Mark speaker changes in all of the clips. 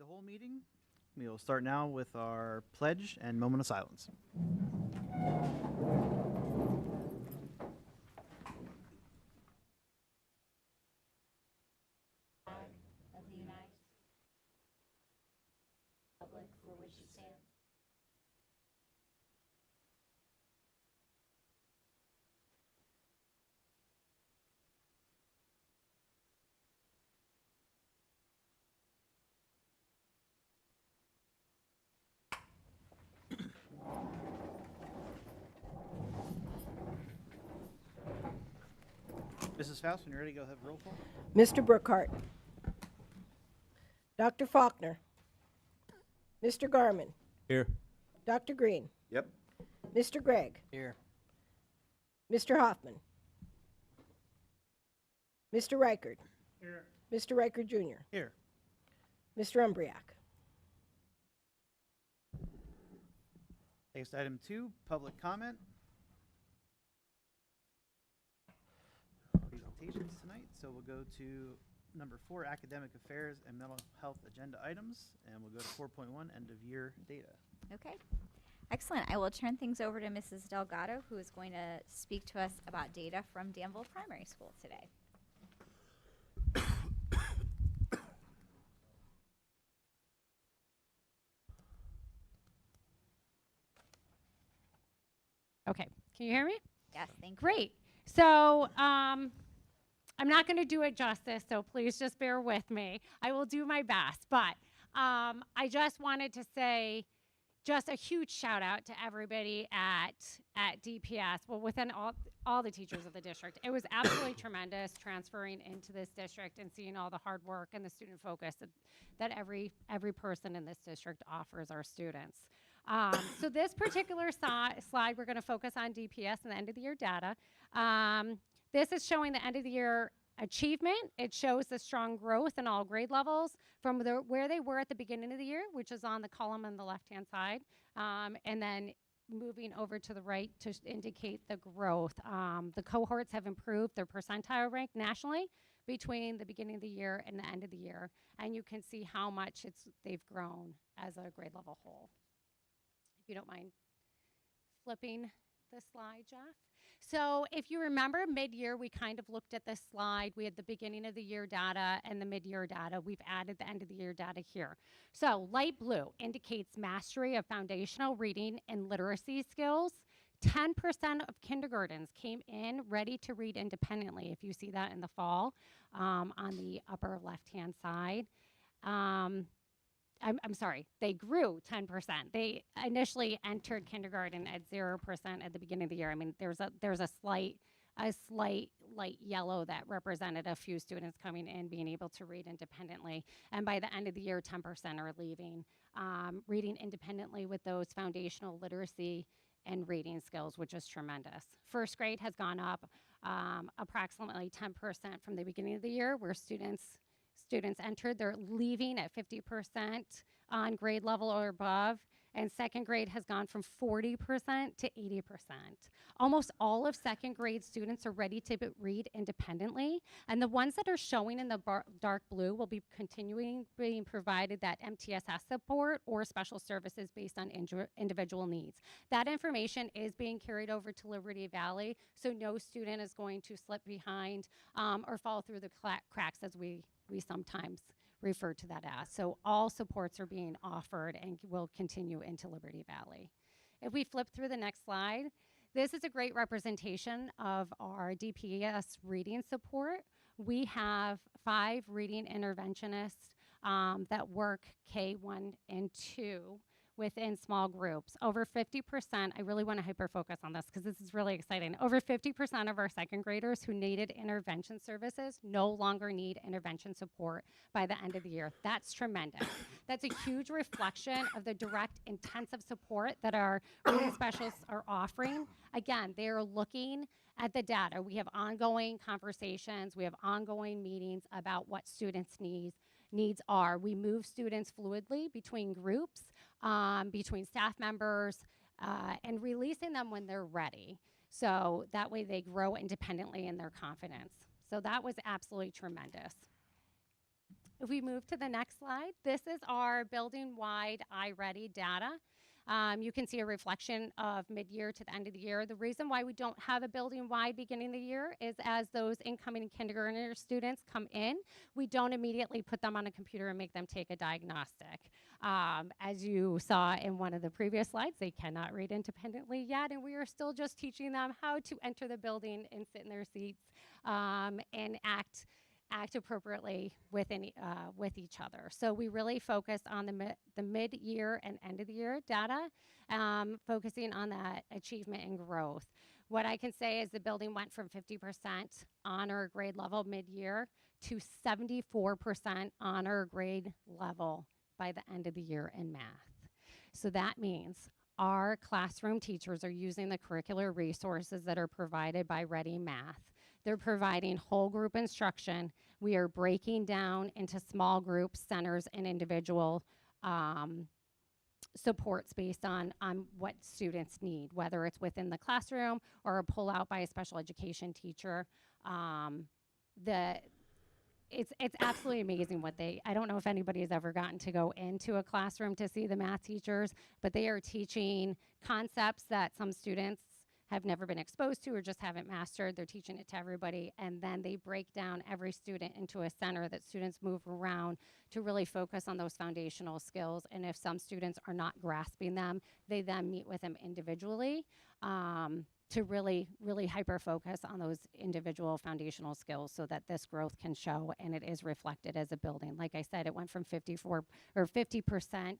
Speaker 1: the whole meeting. We will start now with our pledge and moment of silence.
Speaker 2: Of the United Republic for which it stands.
Speaker 1: Mrs. Faust, when you're ready, go ahead, roll call.
Speaker 3: Mr. Brookhart. Dr. Faulkner. Mr. Garman.
Speaker 4: Here.
Speaker 3: Dr. Green.
Speaker 4: Yep.
Speaker 3: Mr. Gregg.
Speaker 4: Here.
Speaker 3: Mr. Hoffman. Mr. Reichard.
Speaker 1: Here.
Speaker 3: Mr. Reichard Jr.
Speaker 1: Here.
Speaker 3: Mr. Umbriak.
Speaker 1: Next, item 2, public comment. Presentations tonight, so we'll go to number 4, academic affairs and mental health agenda items, and we'll go to 4.1, end of year data.
Speaker 2: Okay, excellent. I will turn things over to Mrs. Delgado, who is going to speak to us about data from Danville Primary School today.
Speaker 5: Okay, can you hear me?
Speaker 2: Yes, thank you.
Speaker 5: Great. So I'm not going to do it justice, so please just bear with me. I will do my best, but I just wanted to say just a huge shout out to everybody at DPS, well, within all the teachers of the district. It was absolutely tremendous transferring into this district and seeing all the hard work and the student focus that every person in this district offers our students. So this particular slide, we're going to focus on DPS and the end of the year data. This is showing the end of the year achievement. It shows the strong growth in all grade levels from where they were at the beginning of the year, which is on the column on the left-hand side, and then moving over to the right to indicate the growth. The cohorts have improved their percentile rank nationally between the beginning of the year and the end of the year, and you can see how much they've grown as a grade level whole. If you don't mind flipping the slide, Jeff. So if you remember mid-year, we kind of looked at this slide. We had the beginning of the year data and the mid-year data. We've added the end of the year data here. So light blue indicates mastery of foundational reading and literacy skills. 10% of kindergartens came in ready to read independently, if you see that in the fall on the upper left-hand side. I'm sorry, they grew 10%. They initially entered kindergarten at 0% at the beginning of the year. I mean, there's a slight light yellow that represented a few students coming in being able to read independently. And by the end of the year, 10% are leaving, reading independently with those foundational literacy and reading skills, which is tremendous. First grade has gone up approximately 10% from the beginning of the year, where students entered. They're leaving at 50% on grade level or above, and second grade has gone from 40% to 80%. Almost all of second grade students are ready to read independently, and the ones that are showing in the dark blue will be continuing being provided that MTSS support or special services based on individual needs. That information is being carried over to Liberty Valley, so no student is going to slip behind or fall through the cracks, as we sometimes refer to that as. So all supports are being offered and will continue into Liberty Valley. If we flip through the next slide, this is a great representation of our DPS reading support. We have 5 reading interventionists that work K1 and 2 within small groups. Over 50%, I really want to hyper-focus on this because this is really exciting. Over 50% of our second graders who needed intervention services no longer need intervention support by the end of the year. That's tremendous. That's a huge reflection of the direct intensive support that our reading specialists are offering. Again, they are looking at the data. We have ongoing conversations. We have ongoing meetings about what students' needs are. We move students fluidly between groups, between staff members, and releasing them when they're ready. So that way they grow independently in their confidence. So that was absolutely tremendous. If we move to the next slide, this is our building-wide iReady data. You can see a reflection of mid-year to the end of the year. The reason why we don't have a building-wide beginning of the year is as those incoming kindergartner students come in, we don't immediately put them on a computer and make them take a diagnostic. As you saw in one of the previous slides, they cannot read independently yet, and we are still just teaching them how to enter the building and sit in their seats and act appropriately with each other. So we really focus on the mid-year and end of the year data, focusing on that achievement and growth. What I can say is the building went from 50% honor grade level mid-year to 74% honor grade level by the end of the year in math. So that means our classroom teachers are using the curricular resources that are provided by Ready Math. They're providing whole group instruction. We are breaking down into small groups, centers, and individual supports based on what students need, whether it's within the classroom or a pull out by a special education teacher. It's absolutely amazing what I don't know if anybody has ever gotten to go into a classroom to see the math teachers, but they are teaching concepts that some students have never been exposed to or just haven't mastered. They're teaching it to everybody, and then they break down every student into a center that students move around to really focus on those foundational skills. And if some students are not grasping them, they then meet with them individually to really, really hyper-focus on those individual foundational skills so that this growth can show and it is reflected as a building. Like I said, it went from 50%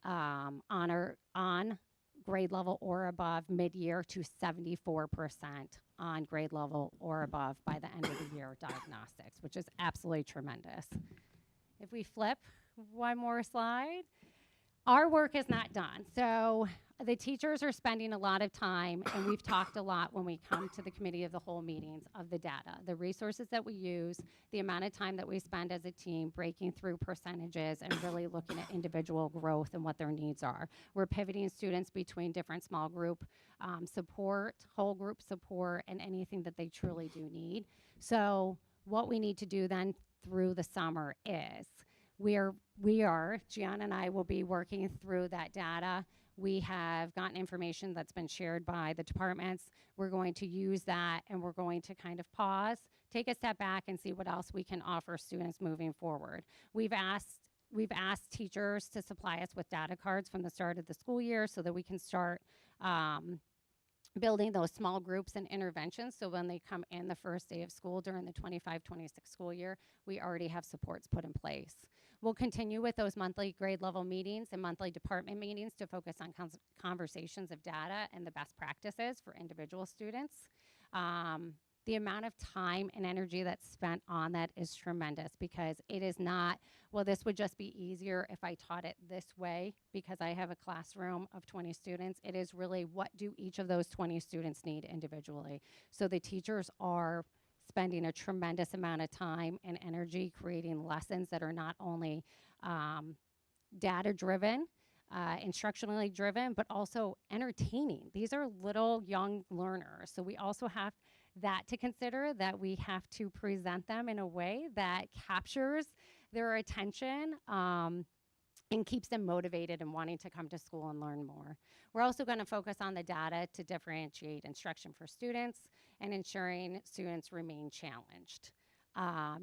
Speaker 5: honor on grade level or above mid-year to 74% on grade level or above by the end of the year diagnostics, which is absolutely tremendous. If we flip one more slide, our work is not done. So the teachers are spending a lot of time, and we've talked a lot when we come to the committee of the whole meetings of the data, the resources that we use, the amount of time that we spend as a team breaking through percentages and really looking at individual growth and what their needs are. We're pivoting students between different small group support, whole group support, and anything that they truly do need. So what we need to do then through the summer is Gianna and I will be working through that data. We have gotten information that's been shared by the departments. We're going to use that, and we're going to kind of pause, take a step back, and see what else we can offer students moving forward. We've asked teachers to supply us with data cards from the start of the school year so that we can start building those small groups and interventions, so when they come in the first day of school during the 25-26 school year, we already have supports put in place. We'll continue with those monthly grade level meetings and monthly department meetings to focus on conversations of data and the best practices for individual students. The amount of time and energy that's spent on that is tremendous, because it is not, well, this would just be easier if I taught it this way because I have a classroom of 20 students. It is really, what do each of those 20 students need individually? So the teachers are spending a tremendous amount of time and energy creating lessons that are not only data-driven, instructionally driven, but also entertaining. These are little young learners. So we also have that to consider, that we have to present them in a way that captures their attention and keeps them motivated and wanting to come to school and learn more. We're also going to focus on the data to differentiate instruction for students and ensuring students remain challenged.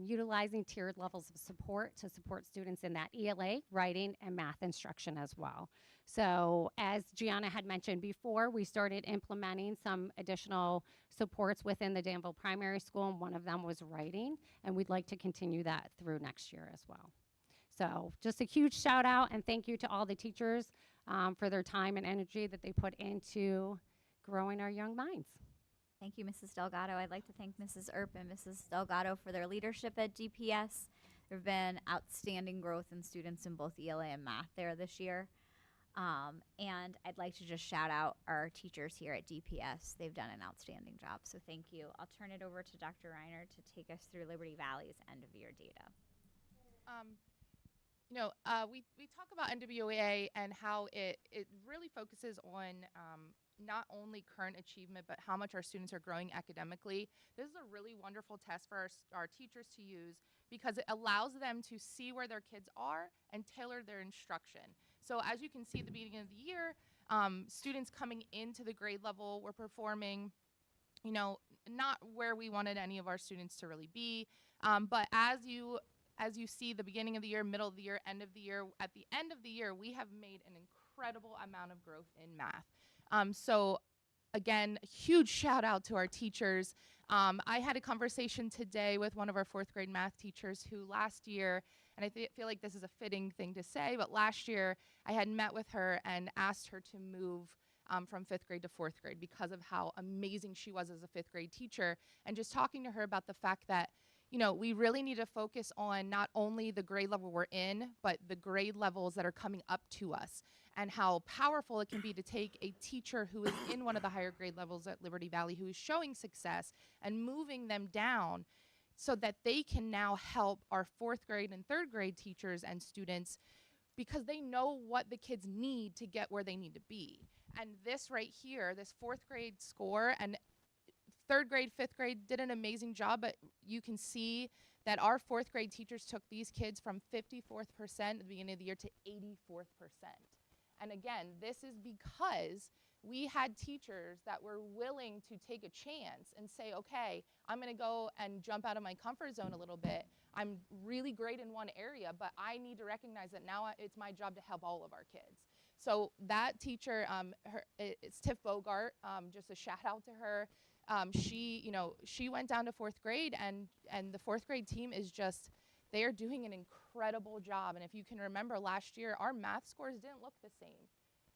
Speaker 5: Utilizing tiered levels of support to support students in that ELA, writing, and math instruction as well. So as Gianna had mentioned before, we started implementing some additional supports within the Danville Primary School, and one of them was writing, and we'd like to continue that through next year as well. So just a huge shout out and thank you to all the teachers for their time and energy that they put into growing our young minds.
Speaker 2: Thank you, Mrs. Delgado. I'd like to thank Mrs. Earp and Mrs. Delgado for their leadership at DPS. There have been outstanding growth in students in both ELA and math there this year. And I'd like to just shout out our teachers here at DPS. They've done an outstanding job, so thank you. I'll turn it over to Dr. Reiner to take us through Liberty Valley's end of year data.
Speaker 4: We talk about NWA and how it really focuses on not only current achievement, but how much our students are growing academically. This is a really wonderful test for our teachers to use because it allows them to see where their kids are and tailor their instruction. So as you can see at the beginning of the year, students coming into the grade level were performing, you know, not where we wanted any of our students to really be. But as you see the beginning of the year, middle of the year, end of the year, at the end of the year, we have made an incredible amount of growth in math. So again, huge shout out to our teachers. I had a conversation today with one of our 4th grade math teachers who last year, and I feel like this is a fitting thing to say, but last year I had met with her and asked her to move from 5th grade to 4th grade because of how amazing she was as a 5th grade teacher, and just talking to her about the fact that, you know, we really need to focus on not only the grade level we're in, but the grade levels that are coming up to us, and how powerful it can be to take a teacher who is in one of the higher grade levels at Liberty Valley who is showing success and moving them down so that they can now help our 4th grade and 3rd grade teachers and students, because they know what the kids need to get where they need to be. And this right here, this 4th grade score, and 3rd grade, 5th grade did an amazing job, but you can see that our 4th grade teachers took these kids from 54th percent at the beginning of the year to 84th percent. And again, this is because we had teachers that were willing to take a chance and say, okay, I'm gonna go and jump out of my comfort zone a little bit. I'm really great in one area, but I need to recognize that now it's my job to help all of our kids. So that teacher, it's Tiff Bogart, just a shout out to her. She went down to 4th grade, and the 4th grade team is just, they are doing an incredible job. And if you can remember last year, our math scores didn't look the same.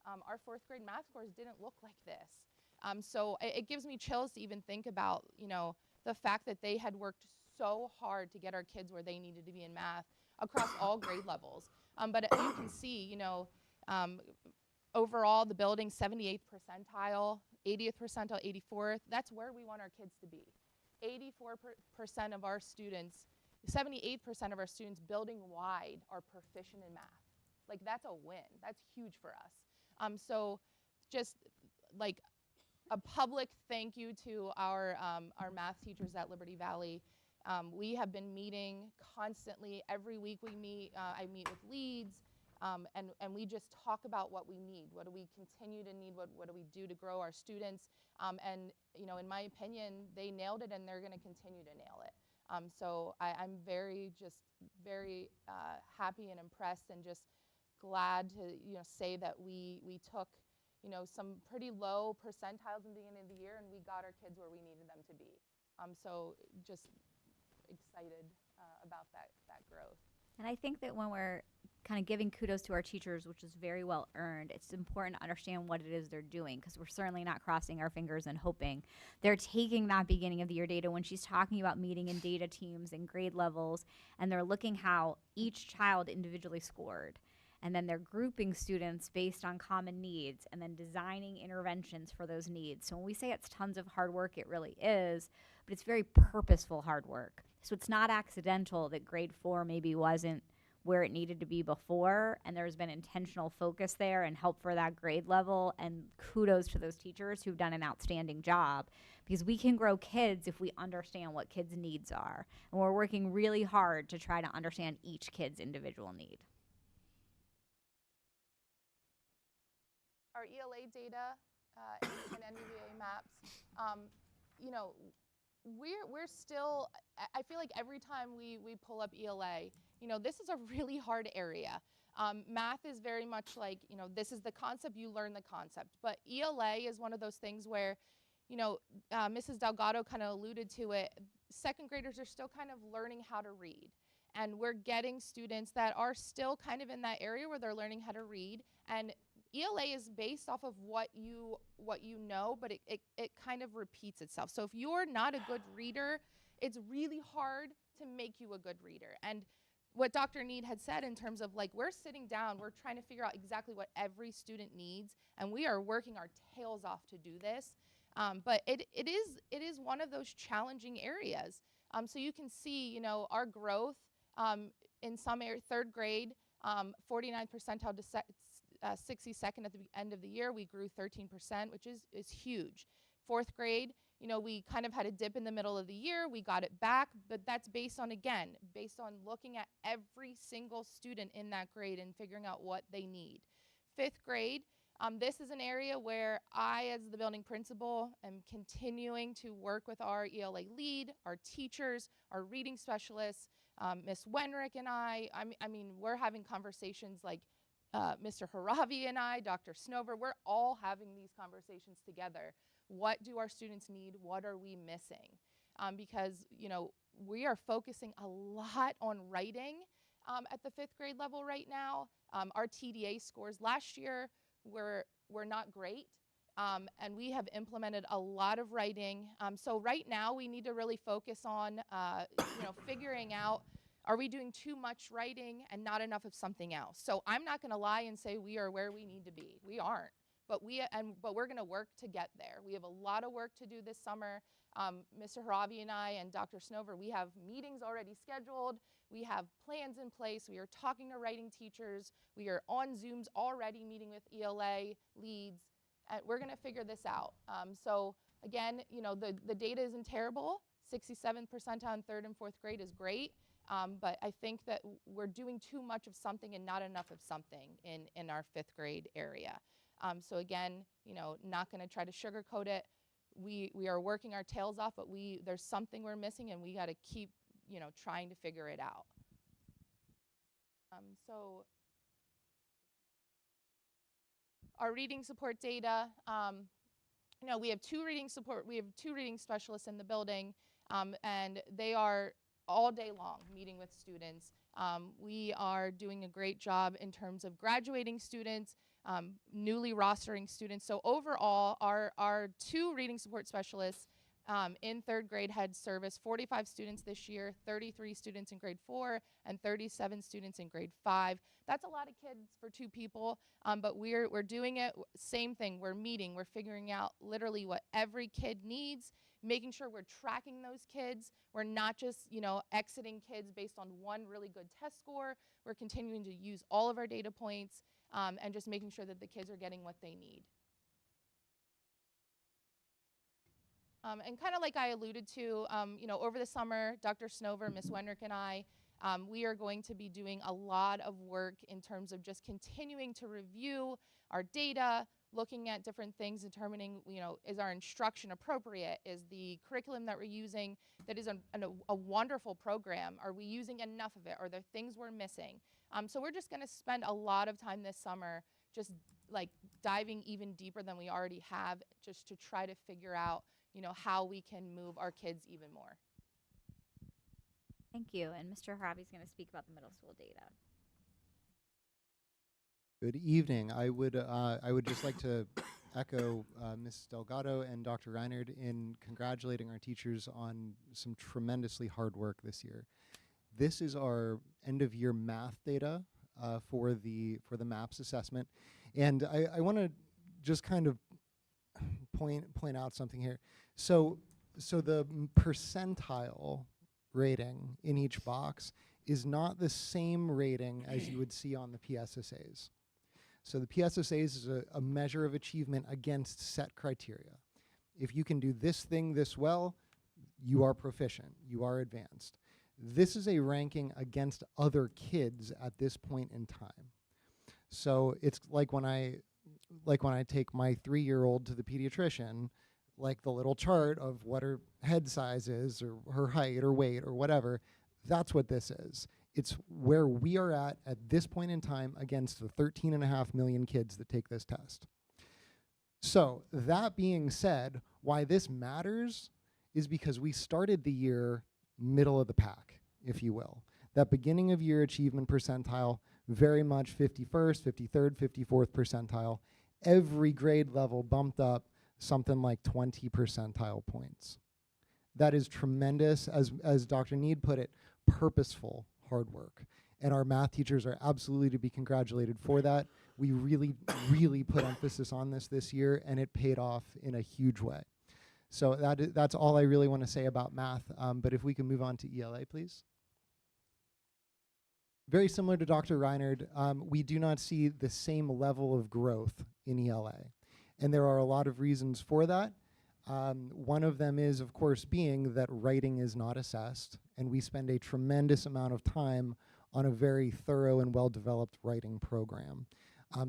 Speaker 4: Our 4th grade math scores didn't look like this. So it gives me chills to even think about, you know, the fact that they had worked so hard to get our kids where they needed to be in math across all grade levels. But you can see, you know, overall the building 78th percentile, 80th percentile, 84th, that's where we want our kids to be. 84% of our students, 78% of our students building wide are proficient in math. Like, that's a win. That's huge for us. So just like a public thank you to our math teachers at Liberty Valley. We have been meeting constantly. Every week we meet, I meet with leads, and we just talk about what we need. What do we continue to need? What do we do to grow our students? And, you know, in my opinion, they nailed it, and they're gonna continue to nail it. So I'm very happy and impressed, and just glad to, you know, say that we took, you know, some pretty low percentiles in the beginning of the year, and we got our kids where we needed them to be. So just excited about that growth.
Speaker 2: And I think that when we're kind of giving kudos to our teachers, which is very well earned, it's important to understand what it is they're doing, because we're certainly not crossing our fingers and hoping. They're taking that beginning of the year data when she's talking about meeting in data teams and grade levels, and they're looking how each child individually scored. And then they're grouping students based on common needs and then designing interventions for those needs. So when we say it's tons of hard work, it really is, but it's very purposeful hard work. So it's not accidental that grade 4 maybe wasn't where it needed to be before, and there's been intentional focus there and help for that grade level, and kudos to those teachers who've done an outstanding job, because we can grow kids if we understand what kids' needs are. And we're working really hard to try to understand each kid's individual need.
Speaker 4: Our ELA data and NVDA maps, you know, we're still, I feel like every time we pull up ELA, you know, this is a really hard area. Math is very much like, you know, this is the concept, you learn the concept. But ELA is one of those things where, you know, Mrs. Delgado kind of alluded to it, 2nd graders are still kind of learning how to read. And we're getting students that are still kind of in that area where they're learning how to read. And ELA is based off of what you know, but it kind of repeats itself. So if you're not a good reader, it's really hard to make you a good reader. And what Dr. Need had said in terms of, like, we're sitting down, we're trying to figure out exactly what every student needs, and we are working our tails off to do this. But it is one of those challenging areas. So you can see, you know, our growth in some area, 3rd grade, 49th percentile 62nd at the end of the year. We grew 13%, which is huge. Fourth grade, you know, we kind of had a dip in the middle of the year. We got it back, but that's based on looking at every single student in that grade and figuring out what they need. Fifth grade, this is an area where I, as the building principal, am continuing to work with our ELA lead, our teachers, our reading specialists, Miss Wenrick and I mean, we're having conversations like Mr. Haravi and I, Dr. Snover, we're all having these conversations together. What do our students need? What are we missing? Because, you know, we are focusing a lot on writing at the fifth grade level right now. Our TDA scores last year were not great, and we have implemented a lot of writing. So right now we need to really focus on, you know, figuring out, are we doing too much writing and not enough of something else? So I'm not going to lie and say we are where we need to be. We aren't. But we're going to work to get there. We have a lot of work to do this summer. Mr. Haravi and I and Dr. Snover, we have meetings already scheduled. We have plans in place. We are talking to writing teachers. We are on Zooms already meeting with ELA leads. And we're going to figure this out. So again, you know, the data isn't terrible. 67th percentile in third and fourth grade is great. But I think that we're doing too much of something and not enough of something in our fifth grade area. So again, you know, not going to try to sugarcoat it. We are working our tails off, but there's something we're missing, and we got to keep, you know, trying to figure it out. So our reading support data, you know, we have two reading specialists in the building, and they are all day long meeting with students. We are doing a great job in terms of graduating students, newly rostering students. So overall, our two reading support specialists in third grade had serviced 45 students this year, 33 students in grade 4, and 37 students in grade 5. That's a lot of kids for two people, but we're doing it, same thing, we're meeting, we're figuring out literally what every kid needs, making sure we're tracking those kids. We're not just, you know, exiting kids based on one really good test score. We're continuing to use all of our data points and just making sure that the kids are getting what they need. And kind of like I alluded to, you know, over the summer, Dr. Snover, Ms. Wenrick, and I, we are going to be doing a lot of work in terms of just continuing to review our data, looking at different things, determining, you know, is our instruction appropriate? Is the curriculum that we're using, that is a wonderful program, are we using enough of it? Are there things we're missing? So we're just going to spend a lot of time this summer just like diving even deeper than we already have, just to try to figure out, you know, how we can move our kids even more.
Speaker 2: Thank you. And Mr. Haravi is going to speak about the middle school data.
Speaker 6: Good evening. I would just like to echo Ms. Delgado and Dr. Reinhardt in congratulating our teachers on some tremendously hard work this year. This is our end of year math data for the MAPS assessment, and I want to just kind of point out something here. So the percentile rating in each box is not the same rating as you would see on the PSSAs. So the PSSAs is a measure of achievement against set criteria. If you can do this thing this well, you are proficient, you are advanced. This is a ranking against other kids at this point in time. So it's like when I take my 3-year-old to the pediatrician, like the little chart of what her head size is or her height or weight or whatever, that's what this is. It's where we are at this point in time against the 13.5 million kids that take this test. So that being said, why this matters is because we started the year middle of the pack, if you will. That beginning of year achievement percentile, very much 51st, 53rd, 54th percentile. Every grade level bumped up something like 20 percentile points. That is tremendous, as Dr. Need put it, purposeful hard work. And our math teachers are absolutely to be congratulated for that. We really, really put emphasis on this year, and it paid off in a huge way. So that's all I really want to say about math. But if we can move on to ELA, please. very similar to Dr. Reinard, we do not see the same level of growth in ELA. And there are a lot of reasons for that. One of them is, of course, being that writing is not assessed, and we spend a tremendous amount of time on a very thorough and well-developed writing program.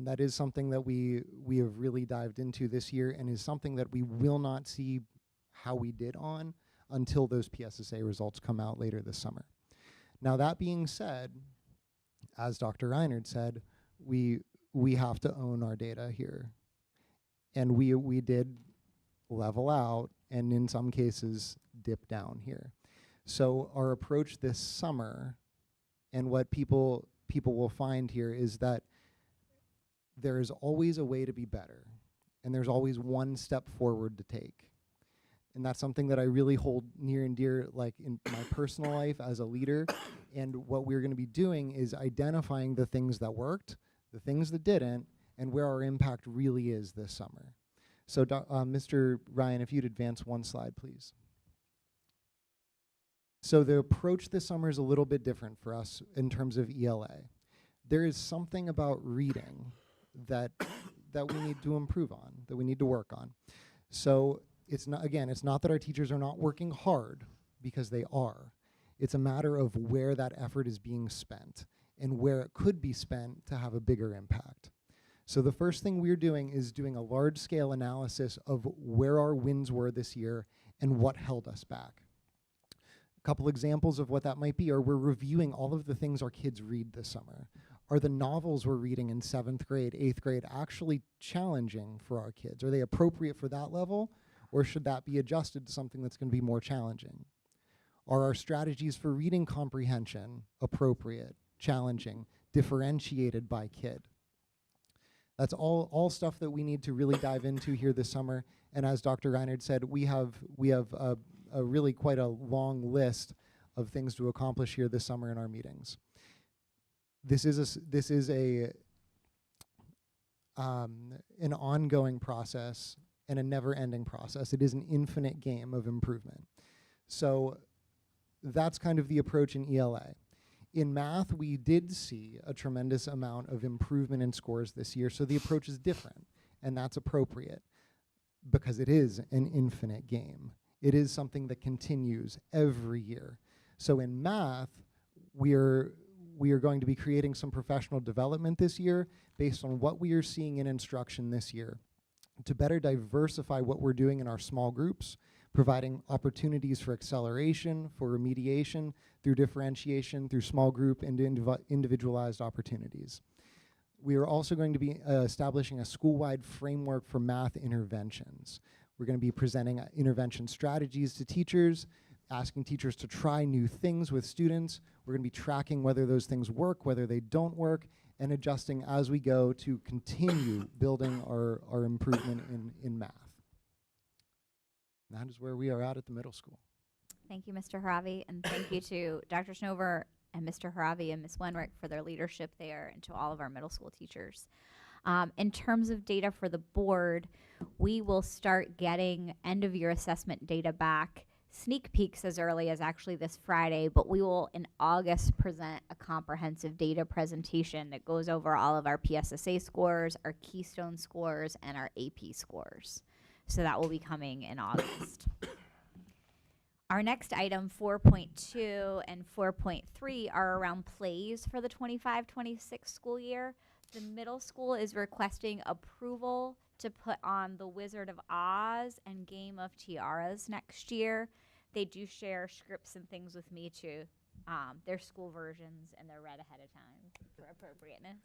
Speaker 6: That is something that we have really dived into this year, and is something that we will not see how we did on until those PSSA results come out later this summer. Now, that being said, as Dr. Reinard said, we have to own our data here. And we did level out, and in some cases dip down here. So our approach this summer, and what people will find here, is that there is always a way to be better, and there's always one step forward to take. And that's something that I really hold near and dear, like in my personal life as a leader. And what we're going to be doing is identifying the things that worked, the things that didn't, and where our impact really is this summer. So Mr. Ryan, if you'd advance one slide, please. So the approach this summer is a little bit different for us in terms of ELA. There is something about reading that we need to improve on, that we need to work on. So it's not that our teachers are not working hard, because they are. It's a matter of where that effort is being spent and where it could be spent to have a bigger impact. So the first thing we're doing is doing a large-scale analysis of where our wins were this year and what held us back. A couple examples of what that might be are we're reviewing all of the things our kids read this summer. Are the novels we're reading in 7th grade, 8th grade actually challenging for our kids? Are they appropriate for that level, or should that be adjusted to something that's going to be more challenging? Are our strategies for reading comprehension appropriate, challenging, differentiated by kid? That's all stuff that we need to really dive into here this summer. And as Dr. Reinard said, we have a really quite a long list of things to accomplish here this summer in our meetings. This is an ongoing process and a never-ending process. It is an infinite game of improvement. So that's kind of the approach in ELA. In math, we did see a tremendous amount of improvement in scores this year, so the approach is different, and that's appropriate because it is an infinite game. It is something that continues every year. So in math, we are going to be creating some professional development this year based on what we are seeing in instruction this year to better diversify what we're doing in our small groups, providing opportunities for acceleration, for remediation, through differentiation, through small group and individualized opportunities. We are also going to be establishing a school-wide framework for math interventions. We're going to be presenting intervention strategies to teachers, asking teachers to try new things with students. We're going to be tracking whether those things work, whether they don't work, and adjusting as we go to continue building our improvement in math. And that is where we are at the middle school.
Speaker 2: Thank you, Mr. Haravi, and thank you to Dr. Schnover and Mr. Haravi and Ms. Wenrick for their leadership there, and to all of our middle school teachers. In terms of data for the board, we will start getting end-of-year assessment data back, sneak peeks as early as actually this Friday, but we will in August present a comprehensive data presentation that goes over all of our PSSA scores, our Keystone scores, and our AP scores. So that will be coming in August. Our next item, 4.2 and 4.3, are around plays for the 25-26 school year. The middle school is requesting approval to put on The Wizard of Oz and Game of Tiaras next year. They do share scripts and things with me too. They're school versions, and they're read ahead of time for appropriateness.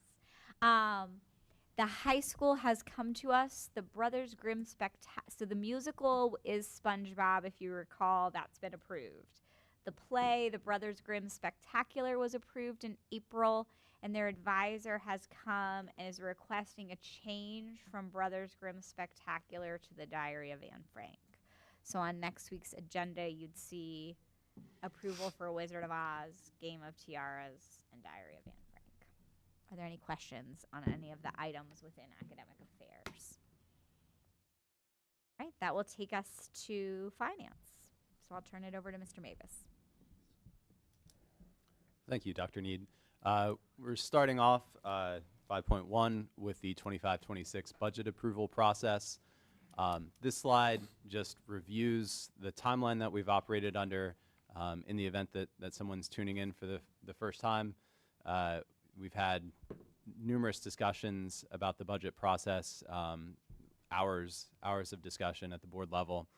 Speaker 2: The high school has come to us. The Brothers Grimm so the musical is SpongeBob, if you recall. That's been approved. The play, The Brothers Grimm Spectacular, was approved in April, and their advisor has come and is requesting a change from Brothers Grimm Spectacular to The Diary of Anne Frank. So on next week's agenda, you'd see approval for Wizard of Oz, Game of Tiaras, and Diary of Anne Frank. Are there any questions on any of the items within academic affairs? All right, that will take us to finance. So I'll turn it over to Mr. Mavis.
Speaker 7: Thank you, Dr. Need. We're starting off 5.1 with the 25-26 budget approval process. This slide just reviews the timeline that we've operated under in the event that someone's tuning in for the first time. We've had numerous discussions about the budget process, hours of discussion at the board level.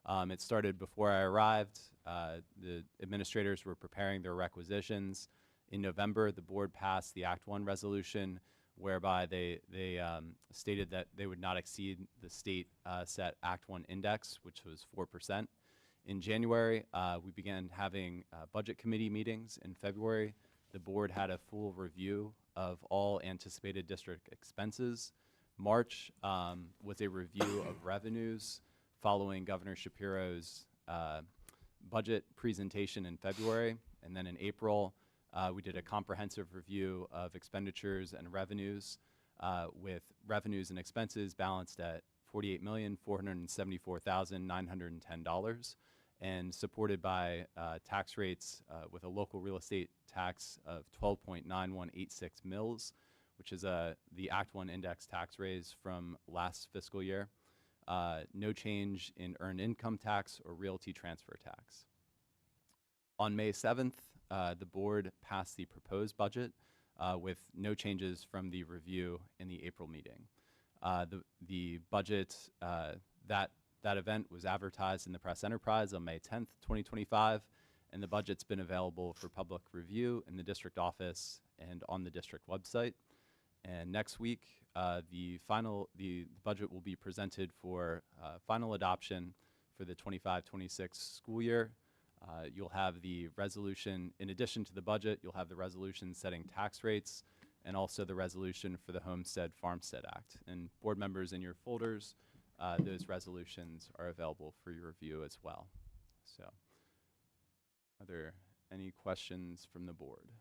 Speaker 7: It started before I arrived. The administrators were preparing their requisitions. In November, the board passed the Act 1 resolution, whereby they stated that they would not exceed the state set Act 1 index, which was 4%. In January, we began having budget committee meetings. In February, the board had a full review of all anticipated district expenses. March was a review of revenues following Governor Shapiro's budget presentation in February. And then in April, we did a comprehensive review of expenditures and revenues with revenues and expenses balanced at $48,474,910 and supported by tax rates with a local real estate tax of 12.9186 mils, which is the Act 1 index tax raise from last fiscal year. No change in earned income tax or realty transfer tax. On May 7th, the board passed the proposed budget with no changes from the review in the April meeting. The budget, that event was advertised in the Press Enterprise on May 10th, 2025, and the budget's been available for public review in the district office and on the district website. And next week, the budget will be presented for final adoption for the 25-26 school year. You'll have the resolution, in addition to the budget, you'll have the resolution setting tax rates and also the resolution for the Homestead Farmstead Act. And board members, in your folders, those resolutions are available for your review as well. So, are there any questions from the board?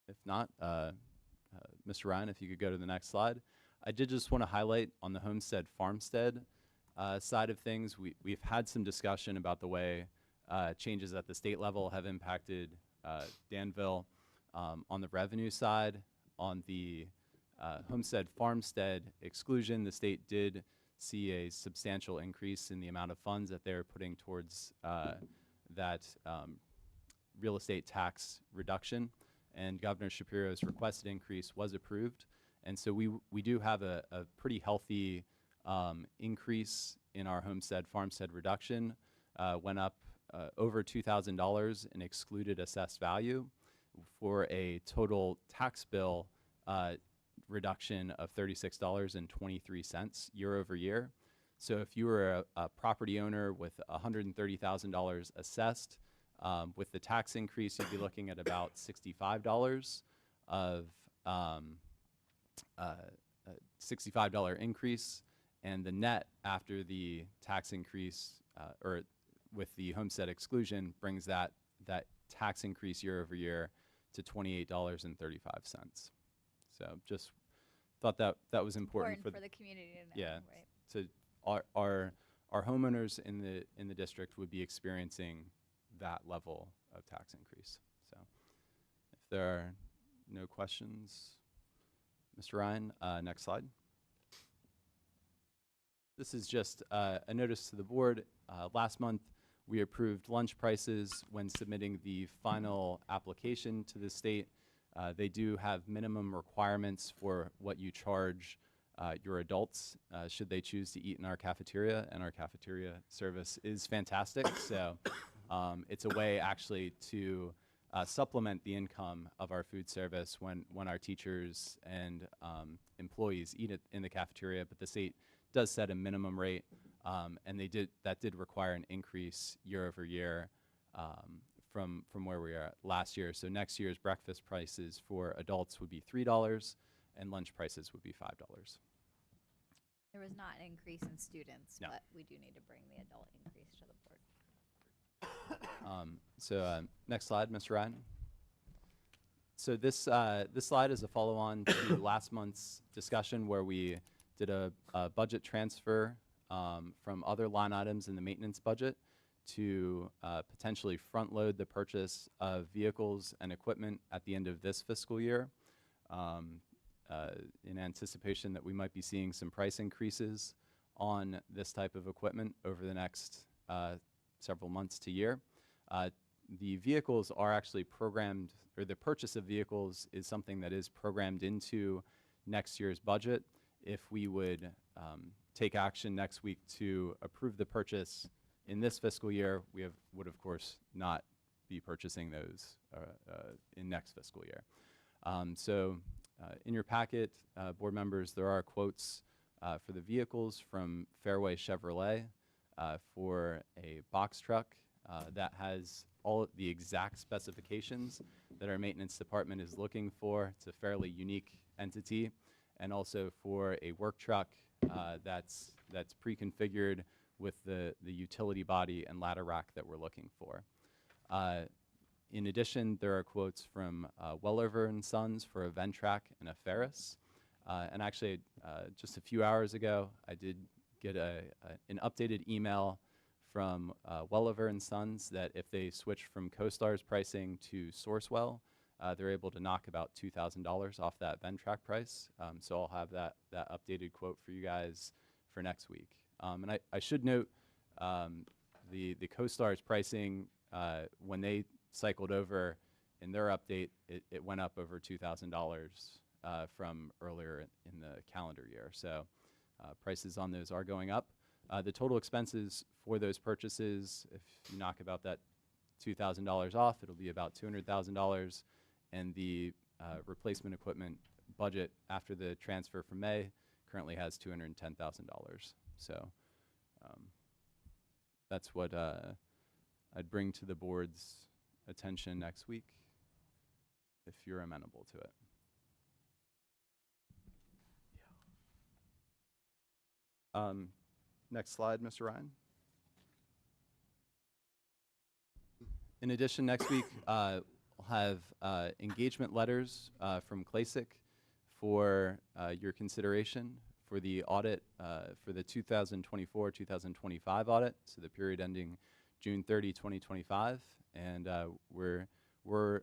Speaker 7: If not, Mr. Ryan, if you could go to the next slide. I did just want to highlight on the Homestead Farmstead side of things, we've had some discussion about the way changes at the state level have impacted Danville. On the revenue side, on the Homestead Farmstead exclusion, the state did see a substantial increase in the amount of funds that they're putting towards that real estate tax reduction, and Governor Shapiro's requested increase was approved. And so we do have a pretty healthy increase in our Homestead Farmstead reduction, went up over $2,000 in excluded assessed value for a total tax bill reduction of $36.23 year over year. So if you were a property owner with $130,000 assessed, with the tax increase, you'd be looking at about $65 of $65 increase, and the net after the tax increase or with the homestead exclusion brings that tax increase year over year to $28.35. So just thought that was important
Speaker 2: for the community to know.
Speaker 7: yeah,
Speaker 2: Right.
Speaker 7: to our homeowners in the district would be experiencing that level of tax increase. So if there are no questions, Mr. Ryan, next slide. This is just a notice to the board. Last month, we approved lunch prices when submitting the final application to the state. They do have minimum requirements for what you charge your adults should they choose to eat in our cafeteria, and our cafeteria service is fantastic. So it's a way actually to supplement the income of our food service when our teachers and employees eat it in the cafeteria, but the state does set a minimum rate, and that did require an increase year over year from where we are last year. So next year's breakfast prices for adults would be $3, and lunch prices would be $5.
Speaker 2: There was not an increase in students,
Speaker 7: No.
Speaker 2: but we do need to bring the adult increase to the board.
Speaker 7: Next slide, Mr. Ryan. So this slide is a follow-on to last month's discussion where we did a budget transfer from other line items in the maintenance budget to potentially front load the purchase of vehicles and equipment at the end of this fiscal year, in anticipation that we might be seeing some price increases on this type of equipment over the next several months to year. The vehicles are actually programmed, or the purchase of vehicles is something that is programmed into next year's budget. If we would take action next week to approve the purchase in this fiscal year, we would of course not be purchasing those in next fiscal year. In your packet, board members, there are quotes for the vehicles from Fairway Chevrolet for a box truck that has all the exact specifications that our maintenance department is looking for. It's a fairly unique entity. And also for a work truck that's pre-configured with the utility body and ladder rack that we're looking for. In addition, there are quotes from Wellover & Sons for a Ventrac and a Ferris. And actually, just a few hours ago, I did get an updated email from Wellover & Sons that if they switch from CoStar's pricing to Sourcewell, they're able to knock about $2,000 off that Ventrac price. So I'll have that updated quote for you guys for next week. And I should note the CoStar's pricing, when they cycled over in their update, it went up over $2,000 from earlier in the calendar year. So prices on those are going up. The total expenses for those purchases, if you knock about that $2,000 off, it'll be about $200,000. And the replacement equipment budget after the transfer from May currently has $210,000. So that's what I'd bring to the board's attention next week, if you're amenable to it. Next slide, Mr. Ryan. In addition, next week, we'll have engagement letters from CLASIC for your consideration for the audit for the 2024-2025 audit, so the period ending June 30, 2025. And we're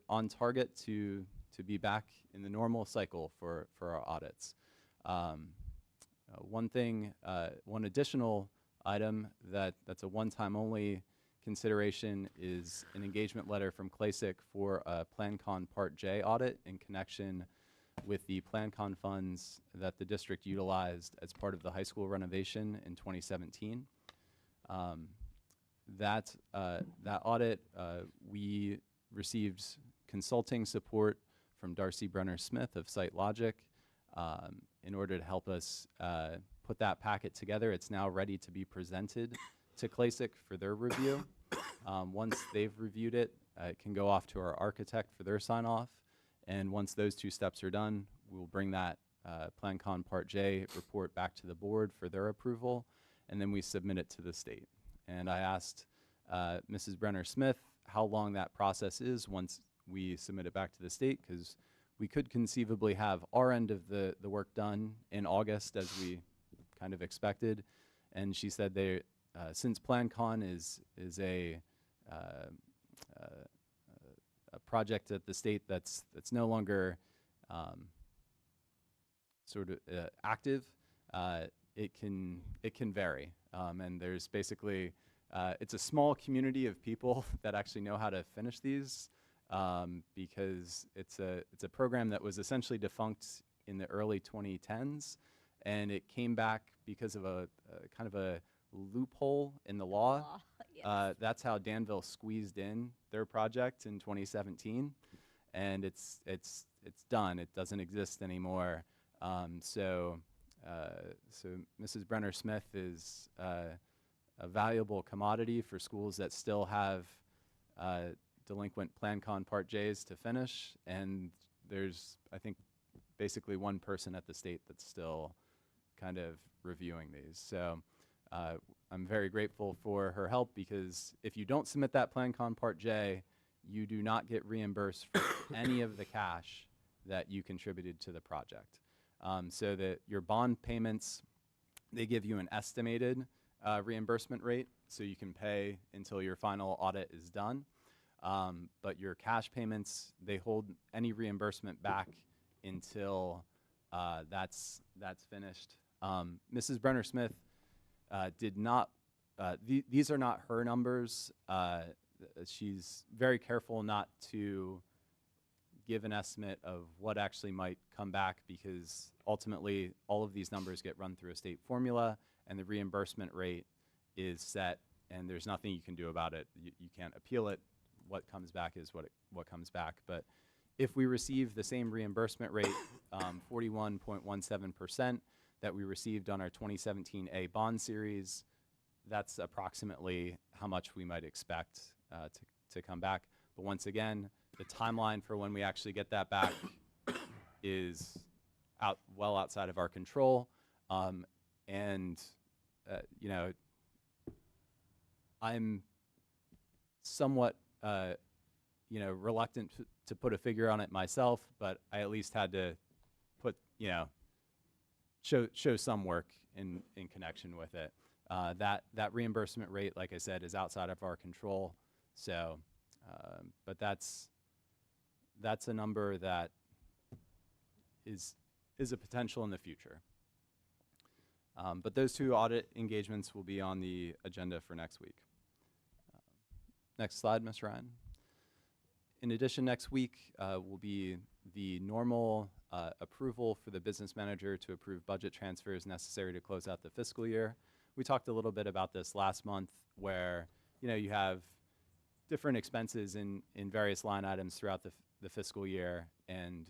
Speaker 7: on target to be back in the normal cycle for our audits. One additional item that's a one-time only consideration is an engagement letter from CLASIC for a PlanCon Part J audit in connection with the PlanCon funds that the district utilized as part of the high school renovation in 2017. That audit, we received consulting support from Darcy Brenner Smith of SiteLogic in order to help us put that packet together. It's now ready to be presented to CLASIC for their review. Once they've reviewed it, it can go off to our architect for their sign off. And once those two steps are done, we'll bring that PlanCon Part J report back to the board for their approval, and then we submit it to the state. And I asked Mrs. Brenner Smith how long that process is once we submit it back to the state, because we could conceivably have our end of the work done in August as we kind of expected. And she said since PlanCon is a project at the state that's no longer active, it can vary. And there's basically it's a small community of people that actually know how to finish these, because it's a program that was essentially defunct in the early 2010s, and it came back because of a kind of a loophole in the law.
Speaker 2: Yes.
Speaker 7: That's how Danville squeezed in their project in 2017, and it's done. It doesn't exist anymore. So Mrs. Brenner Smith is a valuable commodity for schools that still have delinquent PlanCon Part Js to finish, and there's, I think, basically one person at the state that's still kind of reviewing these. So I'm very grateful for her help, because if you don't submit that PlanCon Part J, you do not get reimbursed for any of the cash that you contributed to the project. So that your bond payments, they give you an estimated reimbursement rate. so you can pay until your final audit is done. But your cash payments, they hold any reimbursement back until that's finished. Mrs. Brenner Smith did not. These are not her numbers. She's very careful not to give an estimate of what actually might come back, because ultimately all of these numbers get run through a state formula, and the reimbursement rate is set, and there's nothing you can do about it. You can't appeal it. What comes back is what comes back. But if we receive the same reimbursement rate, 41.17%, that we received on our 2017 A bond series, that's approximately how much we might expect to come back. But once again, the timeline for when we actually get that back is well outside of our control. You know, I'm somewhat you know, reluctant to put a figure on it myself, but I at least had to put, you know, show some work in connection with it. That reimbursement rate, like I said, is outside of our control. So, but that's a number that is a potential in the future. But those two audit engagements will be on the agenda for next week. Next slide, Ms. Ryan. In addition, next week will be the normal approval for the business manager to approve budget transfers necessary to close out the fiscal year. We talked a little bit about this last month, where, you know, you have different expenses in various line items throughout the fiscal year, and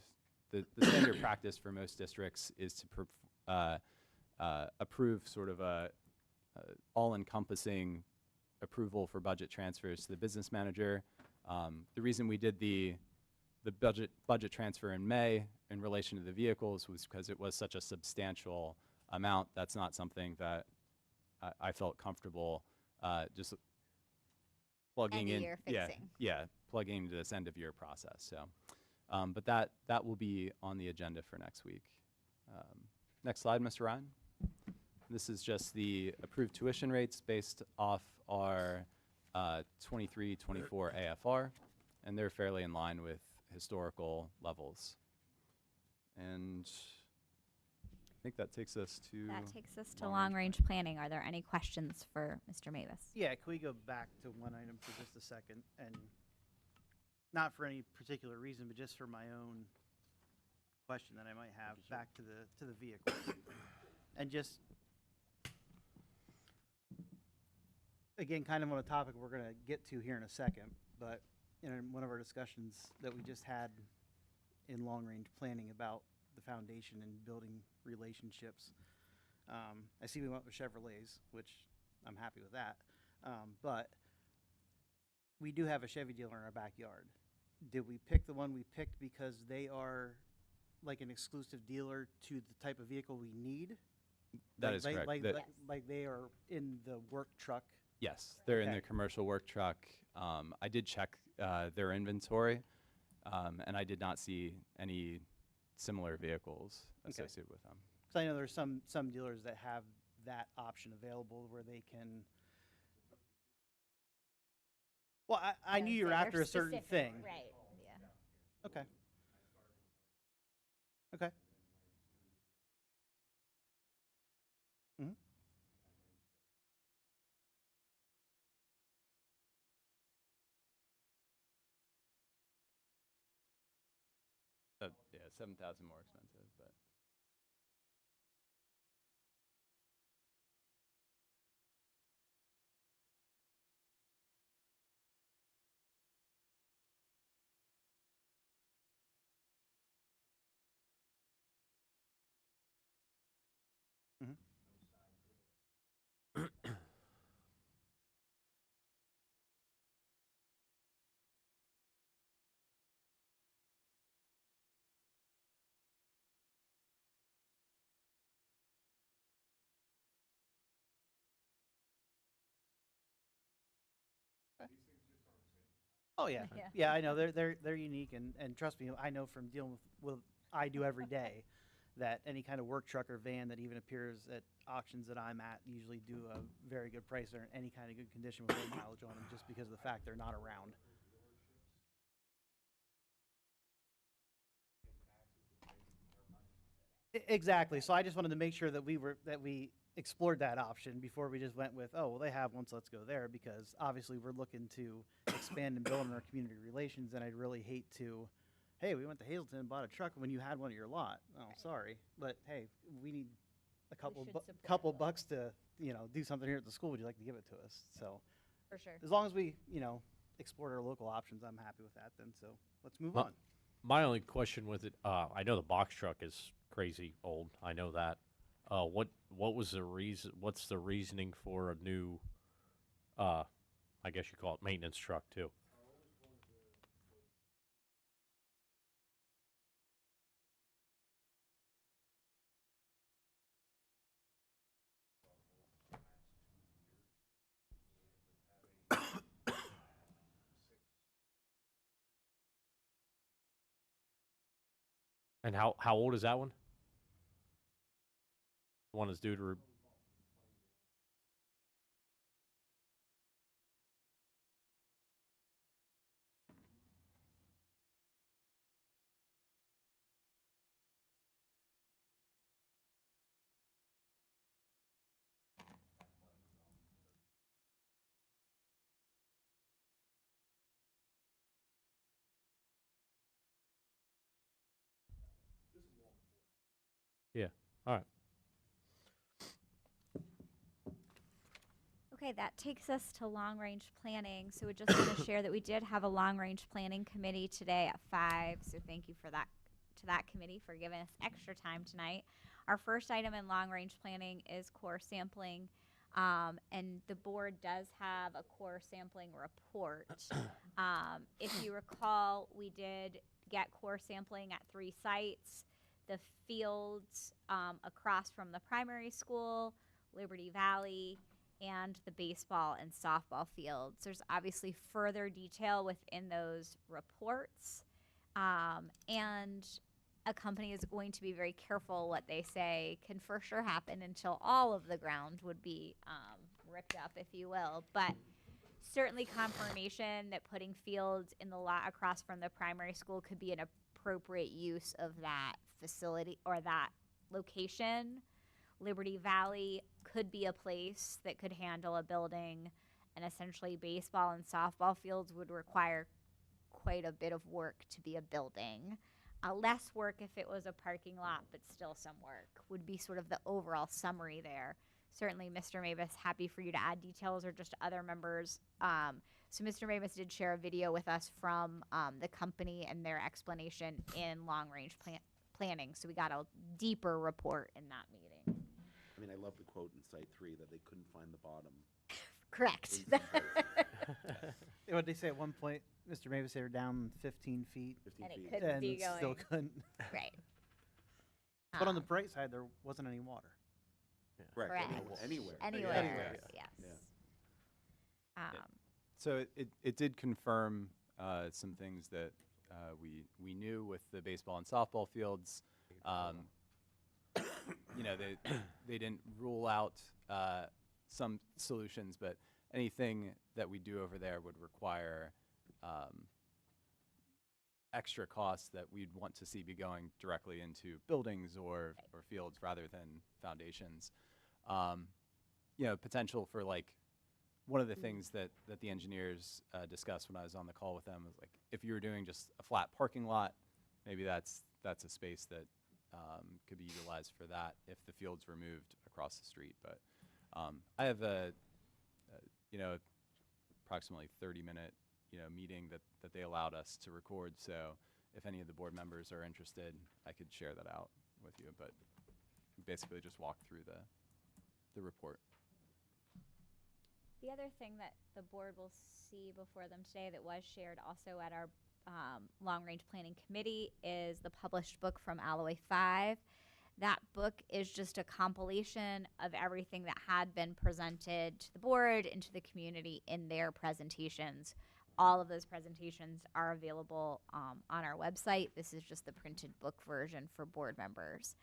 Speaker 7: the standard practice for most districts is to approve sort of a all-encompassing approval for budget transfers to the business manager. The reason we did the budget transfer in May in relation to the vehicles was because it was such a substantial amount. That's not something that I felt comfortable just plugging in.
Speaker 2: End-of-year fixing.
Speaker 7: Yeah, plugging into this end of year process. So, but that will be on the agenda for next week. Next slide, Mr. Ryan. This is just the approved tuition rates based off our 23-24 AFR, and they're fairly in line with historical levels. And I think that takes us to
Speaker 2: long-range planning. Are there any questions for Mr. Mavis?
Speaker 1: Yeah, can we go back to one item for just a second? And not for any particular reason, but just for my own question that I might have back to the vehicles. And just, again, kind of on a topic we're going to get to here in a second, but in one of our discussions that we just had in long-range planning about the foundation and building relationships, I see we went with Chevrolets, which I'm happy with that, but we do have a Chevy dealer in our backyard. Did we pick the one we picked because they are like an exclusive dealer to the type of vehicle we need?
Speaker 7: That is correct.
Speaker 1: Like they are in the work truck.
Speaker 7: Yes, they're in
Speaker 1: Okay.
Speaker 7: the commercial work truck. I did check their inventory, and I did not see any similar vehicles associated with them.
Speaker 1: Because I know there's some dealers that have that option available where they can. Well, I knew you were after a certain thing.
Speaker 2: Right. Yeah.
Speaker 1: Okay. Okay. Mm-hmm.
Speaker 7: Yeah, 7,000 more expensive, but.
Speaker 1: Mm-hmm. Oh yeah,
Speaker 2: Yeah.
Speaker 1: yeah. I know they're unique, and trust me, I know from dealing with I do every day that any kind of work truck or van that even appears at auctions that I'm at usually do a very good price or in any kind of good condition with low mileage on them, just because of the fact they're not around. Exactly. So I just wanted to make sure that we explored that option before we just went with, oh, well, they have one, so let's go there, because obviously we're looking to expand and build on our community relations, and I'd really hate to, hey, we went to Hazleton and bought a truck when you had one at your lot. Oh, sorry, but hey, we need a couple
Speaker 2: should support
Speaker 1: couple
Speaker 2: local.
Speaker 1: bucks to do something here at the school. Would you like to give it to us? So
Speaker 2: For sure.
Speaker 1: as long as we explored our local options, I'm happy with that. Then so let's move
Speaker 8: My-
Speaker 1: on.
Speaker 8: My only question with it, I know the box truck is crazy old. I know that. What was the reason? What's the reasoning for a new, I guess you call it maintenance truck too? And how old is that one? One is due to. Yeah. All right.
Speaker 2: Okay, that takes us to long-range planning. So we just want to share that we did have a long-range planning committee today at 5. So thank you for that to that committee for giving us extra time tonight. Our first item in long-range planning is core sampling, and the board does have a core sampling report. If you recall, we did get core sampling at 3 sites: the fields across from the primary school, Liberty Valley, and the baseball and softball fields. There's obviously further detail within those reports, and a company is going to be very careful what they say can for sure happen until all of the ground would be ripped up, if you will. But certainly confirmation that putting fields in the lot across from the primary school could be an appropriate use of that facility or that location. Liberty Valley could be a place that could handle a building, and essentially baseball and softball fields would require quite a bit of work to be a building. Less work if it was a parking lot, but still some work would be sort of the overall summary there. Certainly, Mr. Mavis, happy for you to add details or just other members. So Mr. Mavis did share a video with us from the company and their explanation in long-range planning. So we got a deeper report in that meeting.
Speaker 9: I mean, I love the quote in Site 3 that they couldn't find the bottom.
Speaker 2: Correct.
Speaker 9: in some places.
Speaker 1: What did they say at one point, Mr. Mavis? They were down 15 feet
Speaker 9: 15
Speaker 2: And it
Speaker 9: feet.
Speaker 2: couldn't
Speaker 1: and
Speaker 2: be
Speaker 1: still
Speaker 2: going.
Speaker 1: couldn't.
Speaker 2: Right.
Speaker 1: But on the bright side, there wasn't any water.
Speaker 9: Correct.
Speaker 2: Correct.
Speaker 9: Anywhere.
Speaker 2: Anywhere,
Speaker 1: Anywhere.
Speaker 2: yes.
Speaker 9: Yeah.
Speaker 7: So it did confirm some things that we knew with the baseball and softball fields. They didn't rule out some solutions, but anything that we do over there would require extra costs that we'd want to see be going directly into buildings or fields rather than foundations. Potential for one of the things that the engineers discussed when I was on the call with them was if you were doing just a flat parking lot, maybe that's a space that could be utilized for that if the fields were moved across the street. But I have approximately 30-minute meeting that they allowed us to record. So if any of the board members are interested, I could share that out with you. But basically just walk through the report.
Speaker 2: The other thing that the board will see before them today that was shared also at our long-range planning committee is the published book from Alloway 5. That book is just a compilation of everything that had been presented to the board and to the community in their presentations. All of those presentations are available on our website. This is just the printed book version for board members.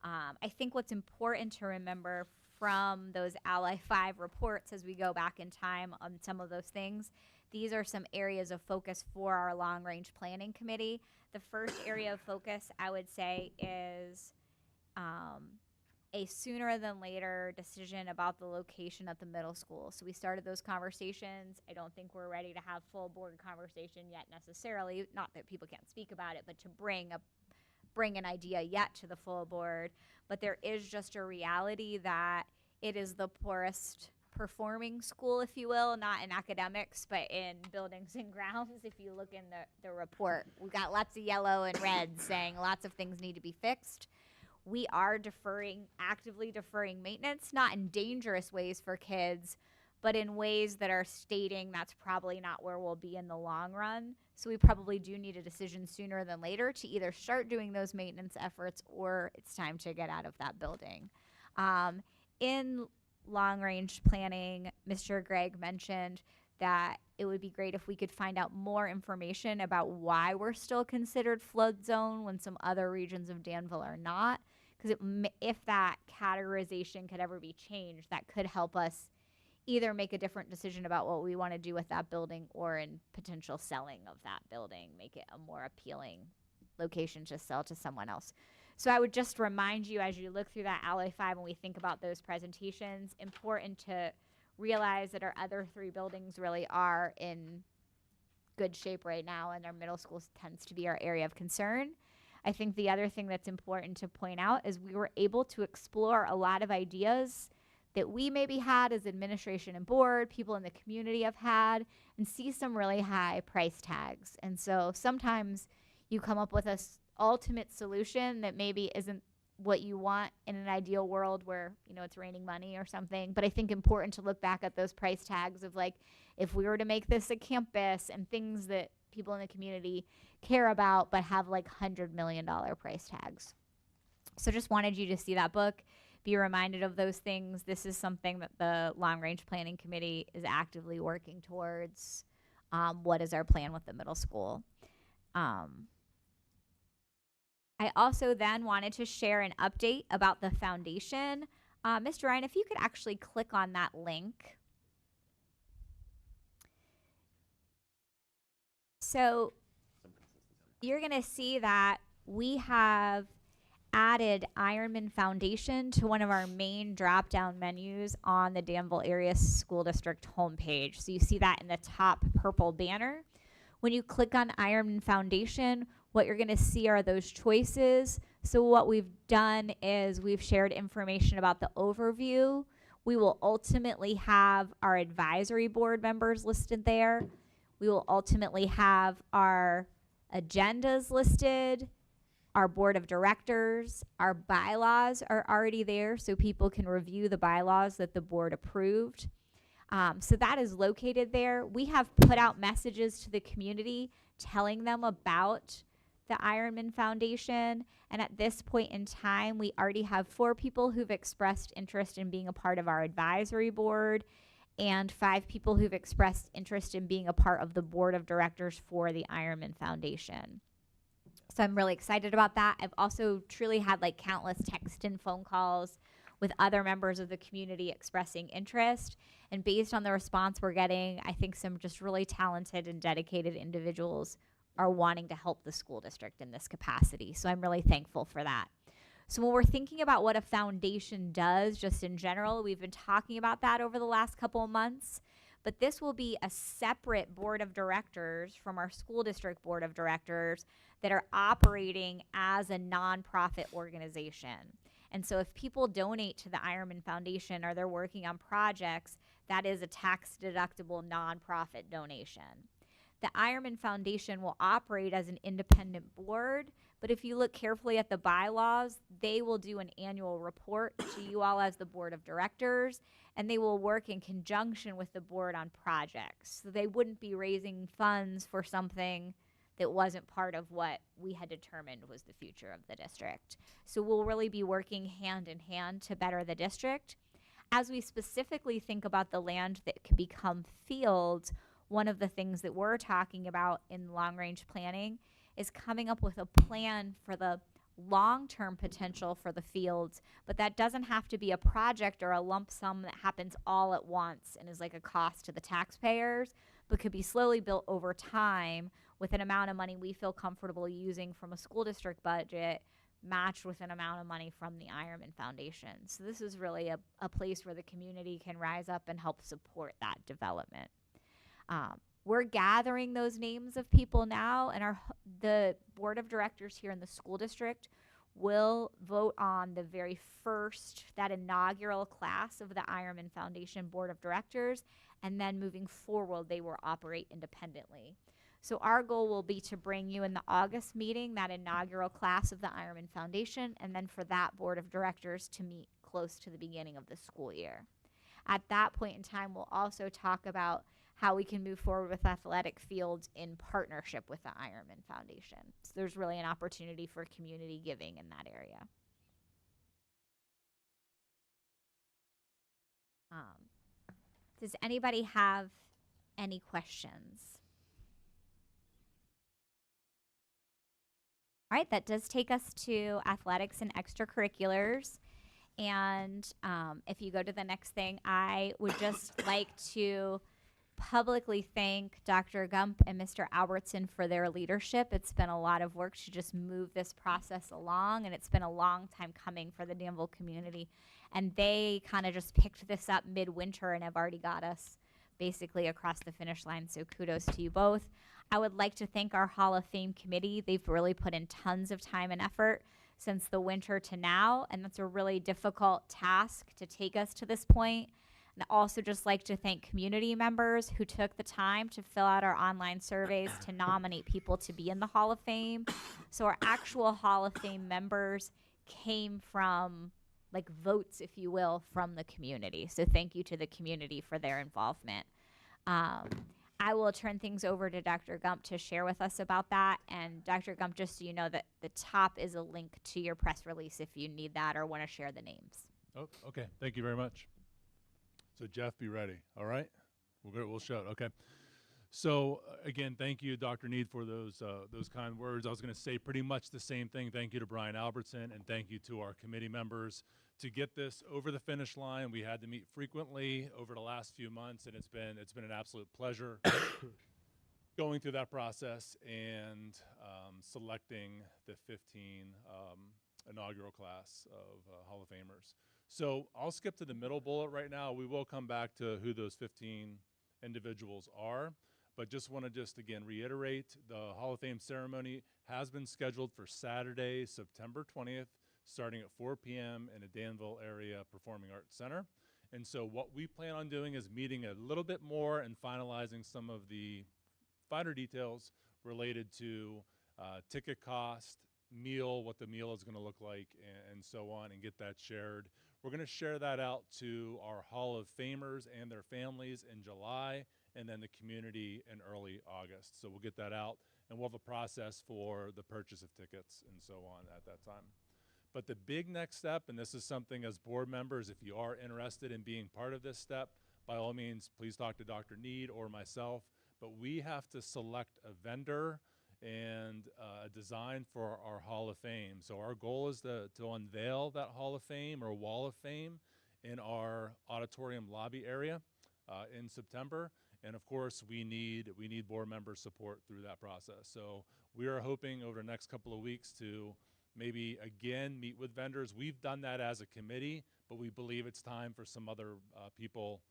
Speaker 2: I think what's important to remember from those Ally 5 reports as we go back in time on some of those things, these are some areas of focus for our long range planning committee. The first area of focus I would say is a sooner than later decision about the location at the middle school. So we started those conversations. I don't think we're ready to have full board conversation yet necessarily, not that people can't speak about it, but to bring an idea yet to the full board. But there is just a reality that it is the poorest performing school, if you will, not in academics, but in buildings and grounds. If you look in the report, we got lots of yellow and red saying lots of things need to be fixed. We are actively deferring maintenance, not in dangerous ways for kids, but in ways that are stating that's probably not where we'll be in the long run. So we probably do need a decision sooner than later to either start doing those maintenance efforts or it's time to get out of that building. In long range planning, Mr. Gregg mentioned that it would be great if we could find out more information about why we're still considered flood zone when some other regions of Danville are not. Because if that categorization could ever be changed, that could help us either make a different decision about what we want to do with that building or in potential selling of that building, make it a more appealing location to sell to someone else. So I would just remind you as you look through that Ally 5 and we think about those presentations, important to realize that our other 3 buildings really are in good shape right now, and our middle school tends to be our area of concern. I think the other thing that's important to point out is we were able to explore a lot of ideas that we maybe had as administration and board, people in the community have had, and see some really high price tags. And so sometimes you come up with a ultimate solution that maybe isn't what you want in an ideal world where, you know, it's raining money or something. But I think important to look back at those price tags of like, if we were to make this a campus and things that people in the community care about, but have like $100 million price tags. So just wanted you to see that book, be reminded of those things. This is something that the long range planning committee is actively working towards. What is our plan with the middle school? I also then wanted to share an update about the foundation. Mr. Ryan, if you could actually click on that link. So you're going to see that we have added Ironman Foundation to one of our main drop-down menus on the Danville Area School District homepage. So you see that in the top purple banner. When you click on Ironman Foundation, what you're going to see are those choices. So what we've done is we've shared information about the overview. We will ultimately have our advisory board members listed there. We will ultimately have our agendas listed, our board of directors, our bylaws are already there so people can review the bylaws that the board approved. So that is located there. We have put out messages to the community telling them about the Ironman Foundation. And at this point in time, we already have 4 people who've expressed interest in being a part of our advisory board and 5 people who've expressed interest in being a part of the board of directors for the Ironman Foundation. So I'm really excited about that. I've also truly had like countless text and phone calls with other members of the community expressing interest. And based on the response we're getting, I think some just really talented and dedicated individuals are wanting to help the school district in this capacity. So I'm really thankful for that. So when we're thinking about what a foundation does, just in general, we've been talking about that over the last couple of months, but this will be a separate board of directors from our school district board of directors that are operating as a nonprofit organization. And so if people donate to the Ironman Foundation or they're working on projects, that is a tax deductible nonprofit donation. The Ironman Foundation will operate as an independent board, but if you look carefully at the bylaws, they will do an annual report to you all as the board of directors, and they will work in conjunction with the board on projects. So they wouldn't be raising funds for something that wasn't part of what we had determined was the future of the district. So we'll really be working hand in hand to better the district. As we specifically think about the land that could become fields, one of the things that we're talking about in long-range planning is coming up with a plan for the long-term potential for the fields, but that doesn't have to be a project or a lump sum that happens all at once and is like a cost to the taxpayers, but could be slowly built over time with an amount of money we feel comfortable using from a school district budget matched with an amount of money from the Ironman Foundation. So this is really a place where the community can rise up and help support that development. We're gathering those names of people now, and the board of directors here in the school district will vote on the very first, that inaugural class of the Ironman Foundation board of directors, and then moving forward, they will operate independently. So our goal will be to bring you in the August meeting that inaugural class of the Ironman Foundation, and then for that board of directors to meet close to the beginning of the school year. At that point in time, we'll also talk about how we can move forward with athletic fields in partnership with the Ironman Foundation. So there's really an opportunity for community giving in that area. Does anybody have any questions? All right, that does take us to athletics and extracurriculars. And if you go to the next thing, I would just like to publicly thank Dr. Gump and Mr. Albertson for their leadership. It's been a lot of work to just move this process along, and it's been a long time coming for the Danville community. And they kind of just picked this up midwinter and have already got us basically across the finish line, so kudos to you both. I would like to thank our Hall of Fame committee. They've really put in tons of time and effort since the winter to now, and that's a really difficult task to take us to this point. And I also just like to thank community members who took the time to fill out our online surveys to nominate people to be in the Hall of Fame. So our actual Hall of Fame members came from like votes, if you will, from the community. So thank you to the community for their involvement. I will turn things over to Dr. Gump to share with us about that. And Dr. Gump, just so you know, that the top is a link to your press release if you need that or want to share the names.
Speaker 10: Oh, okay. Thank you very much. So Jeff, be ready. All right, we'll show it. Okay. So again, thank you, Dr. Need, for those kind words. I was going to say pretty much the same thing. Thank you to Brian Albertson, and thank you to our committee members to get this over the finish line. We had to meet frequently over the last few months, and it's been an absolute pleasure going through that process and selecting the 15 inaugural class of Hall of Famers. So I'll skip to the middle bullet right now. We will come back to who those 15 individuals are, but just want to again reiterate, the Hall of Fame ceremony has been scheduled for Saturday, September 20th, starting at 4 p.m. in a Danville area Performing Arts Center. And so what we plan on doing is meeting a little bit more and finalizing some of the finer details related to ticket cost, meal, what the meal is going to look like, and so on, and get that shared. We're going to share that out to our Hall of Famers and their families in July, and then the community in early August. So we'll get that out, and we'll have a process for the purchase of tickets and so on at that time. But the big next step, and this is something as board members, if you are interested in being part of this step, by all means, please talk to Dr. Need or myself. But we have to select a vendor and a design for our Hall of Fame. So our goal is to unveil that Hall of Fame or Wall of Fame in our auditorium lobby area in September. And of course, we need board member support through that process. So we are hoping over the next couple of weeks to maybe again meet with vendors. We've done that as a committee, but we believe it's time for some other people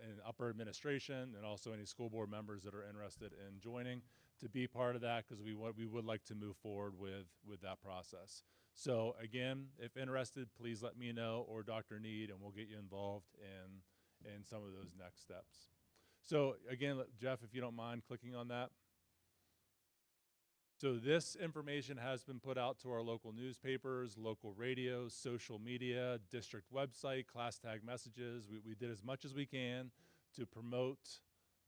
Speaker 10: in upper administration and also any school board members that are interested in joining to be part of that, because we would like to move forward with that process. So again, if interested, please let me know or Dr. Need, and we'll get you involved in some of those next steps. So again, Jeff, if you don't mind clicking on that. So this information has been put out to our local newspapers, local radios, social media, district website, class tag messages. We did as much as we can to promote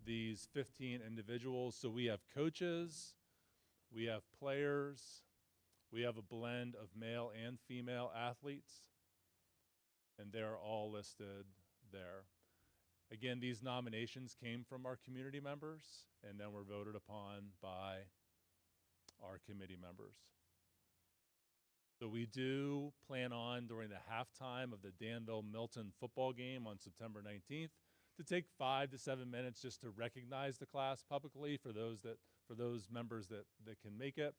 Speaker 10: these 15 individuals. So we have coaches, we have players, we have a blend of male and female athletes, and they're all listed there. Again, these nominations came from our community members and then were voted upon by our committee members. So we do plan on during the halftime of the Danville-Milton football game on September 19th to take 5 to 7 minutes just to recognize the class publicly for those members that can make it.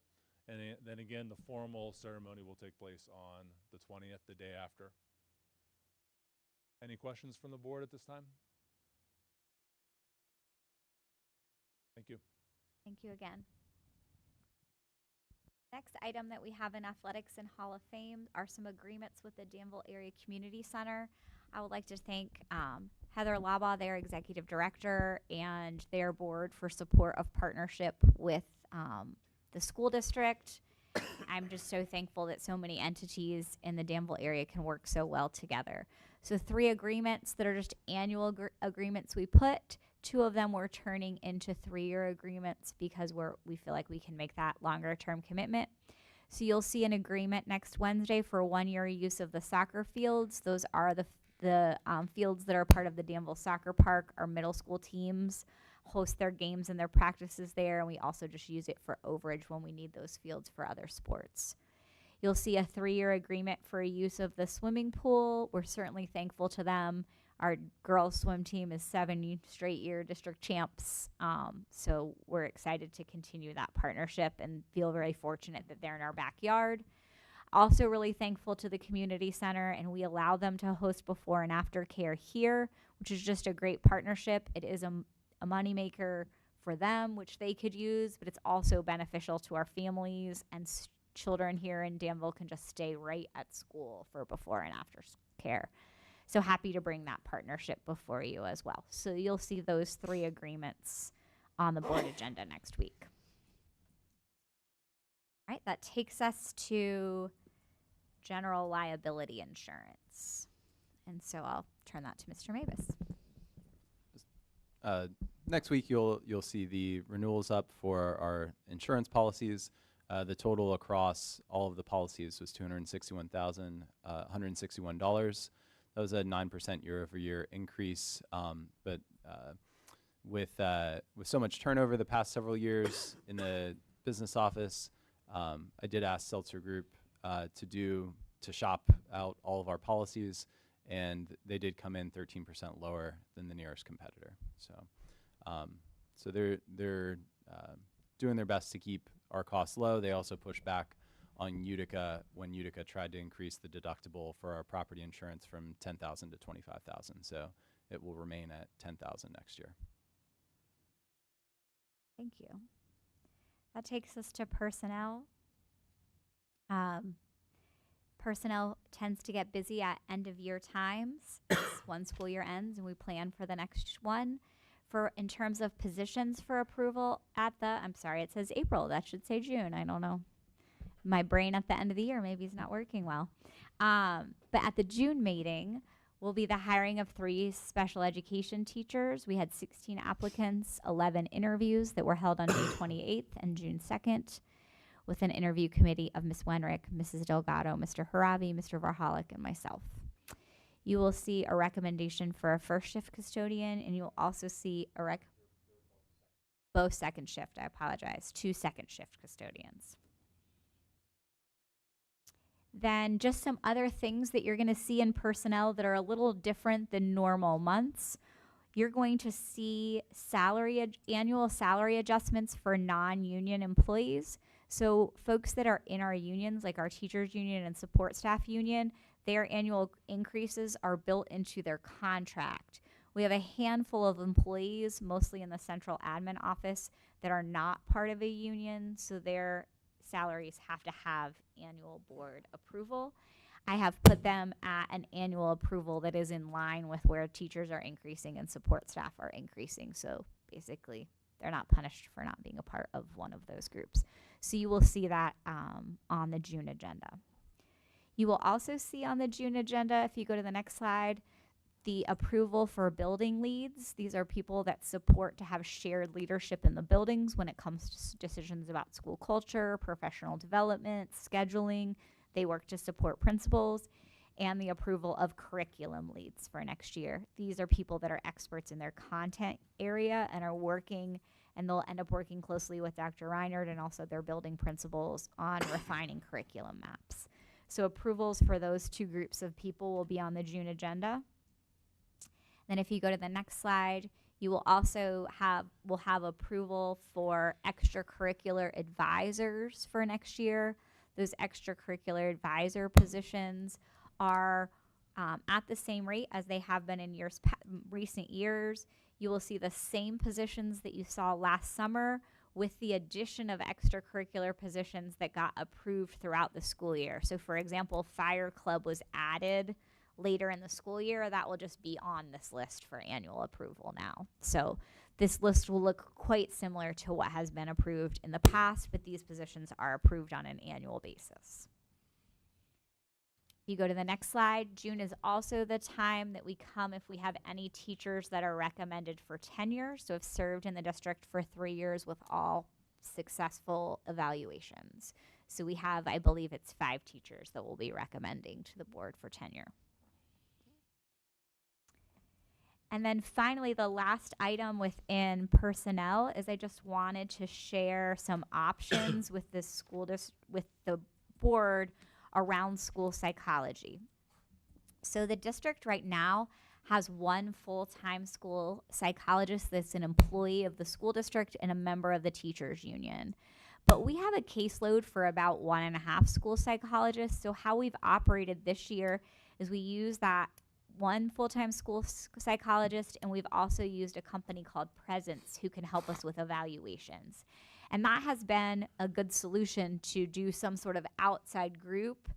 Speaker 10: And then again, the formal ceremony will take place on the 20th, the day after. Any questions from the board at this time? Thank you.
Speaker 2: Thank you again. Next item that we have in Athletics and Hall of Fame are some agreements with the Danville Area Community Center. I would like to thank Heather Laba, their executive director, and their board for support of partnership with the school district. I'm just so thankful that so many entities in the Danville area can work so well together. So 3 agreements that are just annual agreements we put. 2 of them we're turning into 3-year agreements because we feel like we can make that longer term commitment. So you'll see an agreement next Wednesday for 1-year use of the soccer fields. Those are the fields that are part of the Danville Soccer Park. Our middle school teams host their games and their practices there, and we also just use it for overage when we need those fields for other sports. You'll see a 3-year agreement for use of the swimming pool. We're certainly thankful to them. Our girls swim team is 7 straight year district champs. So we're excited to continue that partnership and feel very fortunate that they're in our backyard. Also really thankful to the community center, and we allow them to host before and after care here, which is just a great partnership. It is a moneymaker for them, which they could use, but it's also beneficial to our families, and children here in Danville can just stay right at school for before and after care. So happy to bring that partnership before you as well. So you'll see those 3 agreements on the board agenda next week. All right, that takes us to general liability insurance. And so I'll turn that to Mr. Mavis.
Speaker 7: Next week, you'll see the renewals up for our insurance policies. The total across all of the policies was $261,161. That was a 9% year-over-year increase. But with so much turnover the past several years in the business office, I did ask Seltzer Group to shop out all of our policies, and they did come in 13% lower than the nearest competitor. So they're doing their best to keep our costs low. They also push back on Utica when Utica tried to increase the deductible for our property insurance from $10,000 to $25,000. So it will remain at $10,000 next year.
Speaker 2: Thank you. That takes us to personnel. Personnel tends to get busy at end of year times. One school year ends and we plan for the next one. In terms of positions for approval it says April, that should say June, I don't know. My brain at the end of the year maybe is not working well. But at the June meeting will be the hiring of 3 special education teachers. We had 16 applicants, 11 interviews that were held on May 28th and June 2nd with an interview committee of Ms. Wenrick, Mrs. Delgado, Mr. Haravi, Mr. Varhalik, and myself. You will see a recommendation for a first shift custodian, and you will also see both second shift, I apologize, 2 second shift custodians. Then just some other things that you're going to see in personnel that are a little different than normal months. You're going to see annual salary adjustments for non-union employees. So folks that are in our unions, like our teachers union and support staff union, their annual increases are built into their contract. We have a handful of employees, mostly in the central admin office, that are not part of a union, so their salaries have to have annual board approval. I have put them at an annual approval that is in line with where teachers are increasing and support staff are increasing. So basically, they're not punished for not being a part of one of those groups. So you will see that on the June agenda. You will also see on the June agenda, if you go to the next slide, the approval for building leads. These are people that support to have shared leadership in the buildings when it comes to decisions about school culture, professional development, scheduling. They work to support principals, and the approval of curriculum leads for next year. These are people that are experts in their content area and are working, and they'll end up working closely with Dr. Reinert and also their building principals on refining curriculum maps. So approvals for those two groups of people will be on the June agenda. Then if you go to the next slide, you will also have approval for extracurricular advisors for next year. Those extracurricular advisor positions are at the same rate as they have been in recent years. You will see the same positions that you saw last summer, with the addition of extracurricular positions that got approved throughout the school year. So for example, Fire Club was added later in the school year. That will just be on this list for annual approval now. So this list will look quite similar to what has been approved in the past, but these positions are approved on an annual basis. You go to the next slide. June is also the time that we come if we have any teachers that are recommended for tenure, so have served in the district for 3 years with all successful evaluations. So we have, I believe it's 5 teachers that we'll be recommending to the board for tenure. And then finally, the last item within personnel is I just wanted to share some options with the with the board around school psychology. So the district right now has 1 full-time school psychologist that's an employee of the school district and a member of the teachers union. But we have a caseload for about 1.5 school psychologists. So how we've operated this year is we use that 1 full-time school psychologist, and we've also used a company called Presence who can help us with evaluations. And that has been a good solution to do some sort of outside group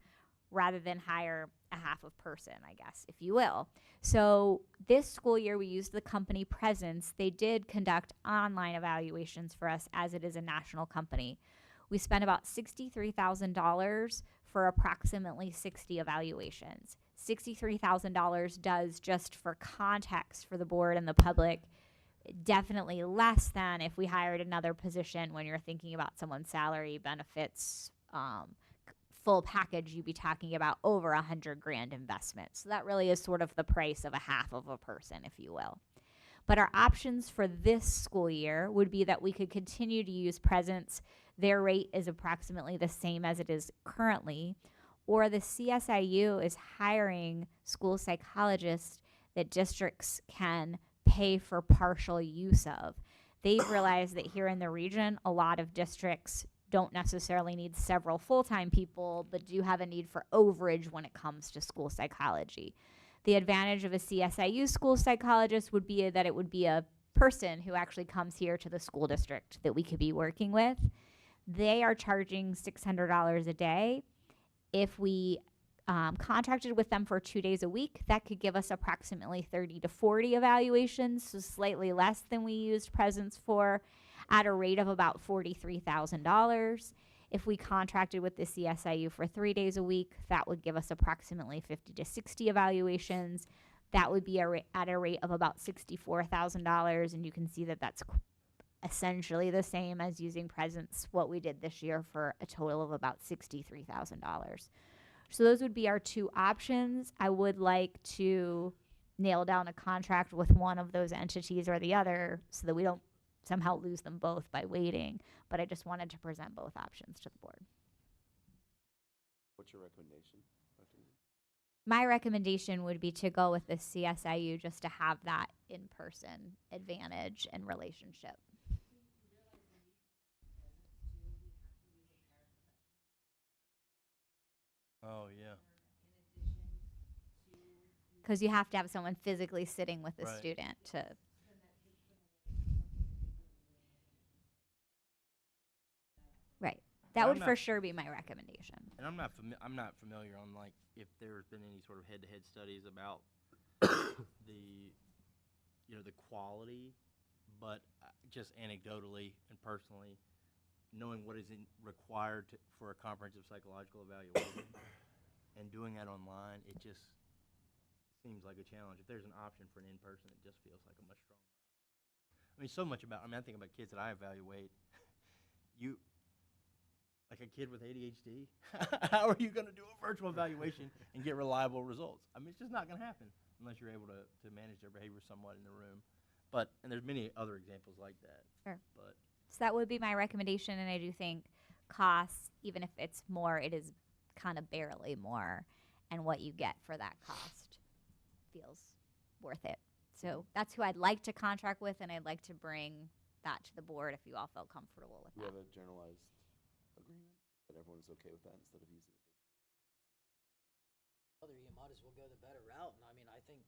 Speaker 2: rather than hire a half a person, I guess, if you will. So this school year we used the company Presence. They did conduct online evaluations for us as it is a national company. We spent about $63,000 for approximately 60 evaluations. $63,000 does, just for context for the board and the public, definitely less than if we hired another position. When you're thinking about someone's salary, benefits, full package, you'd be talking about over $100,000 investment. So that really is sort of the price of a half of a person, if you will. But our options for this school year would be that we could continue to use Presence. Their rate is approximately the same as it is currently. Or the CSIU is hiring school psychologists that districts can pay for partial use of. They've realized that here in the region, a lot of districts don't necessarily need several full-time people, but do have a need for overage when it comes to school psychology. The advantage of a CSIU school psychologist would be that it would be a person who actually comes here to the school district that we could be working with. They are charging $600 a day. If we contracted with them for 2 days a week, that could give us approximately 30 to 40 evaluations, so slightly less than we used Presence for, at a rate of about $43,000. If we contracted with the CSIU for 3 days a week, that would give us approximately 50 to 60 evaluations. That would be at a rate of about $64,000, and you can see that that's essentially the same as using Presence, what we did this year, for a total of about $63,000. So those would be our 2 options. I would like to nail down a contract with one of those entities or the other so that we don't somehow lose them both by waiting. But I just wanted to present both options to the board.
Speaker 9: What's your recommendation, Dr. Lee?
Speaker 2: My recommendation would be to go with the CSIU just to have that in-person advantage and relationship.
Speaker 11: Oh, yeah.
Speaker 2: Because you have to have someone physically sitting with the
Speaker 11: Right.
Speaker 2: student to. Right. That
Speaker 11: I'm
Speaker 2: would for
Speaker 11: not-
Speaker 2: sure be my recommendation.
Speaker 11: And I'm not familiar on, like, if there's been any sort of head-to-head studies about the, the quality, but just anecdotally and personally, knowing what is required for a comprehensive psychological evaluation and doing that online, it just seems like a challenge. If there's an option for an in-person, it just feels like a much stronger option. I mean, so much about, I think about kids that I evaluate. Like a kid with ADHD, how are you going to do a virtual evaluation and get reliable results? I mean, it's just not going to happen unless you're able to manage their behavior somewhat in the room. And there's many other examples like that.
Speaker 2: Sure.
Speaker 11: But
Speaker 2: So that would be my recommendation, and I do think costs, even if it's more, it is kind of barely more, and what you get for that cost feels worth it. So that's who I'd like to contract with, and I'd like to bring that to the board if you all felt comfortable with
Speaker 9: Do we
Speaker 2: that.
Speaker 9: have a generalized agreement that everyone's okay with that instead of using it?
Speaker 12: Other, you might as well go the better route, and I mean, I think,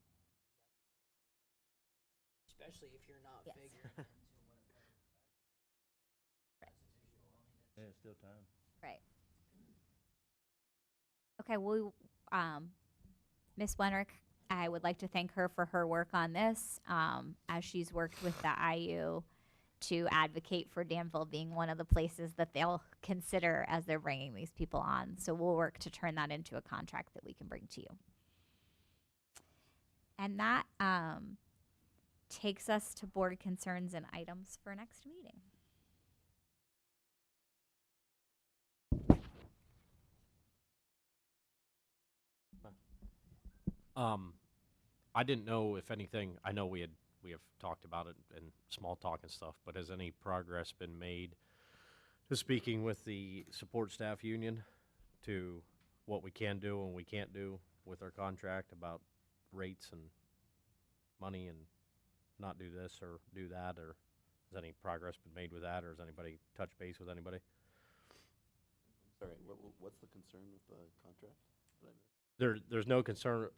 Speaker 12: especially if you're not
Speaker 2: Yes.
Speaker 12: figuring into what a better
Speaker 11: Yeah, it's still time.
Speaker 2: Right. Okay, well, Ms. Wenrick, I would like to thank her for her work on this, as she's worked with the IU to advocate for Danville being one of the places that they'll consider as they're bringing these people on. So we'll work to turn that into a contract that we can bring to you. And that takes us to board concerns and items for next meeting.
Speaker 8: I didn't know if anything. I know we have talked about it in small talk and stuff, but has any progress been made to speaking with the support staff union to what we can do and we can't do with our contract about rates and money and not do this or do that, or has any progress been made with that, or has anybody touched base with anybody?
Speaker 9: Sorry, what's the concern with the contract that I missed?
Speaker 8: There's no concern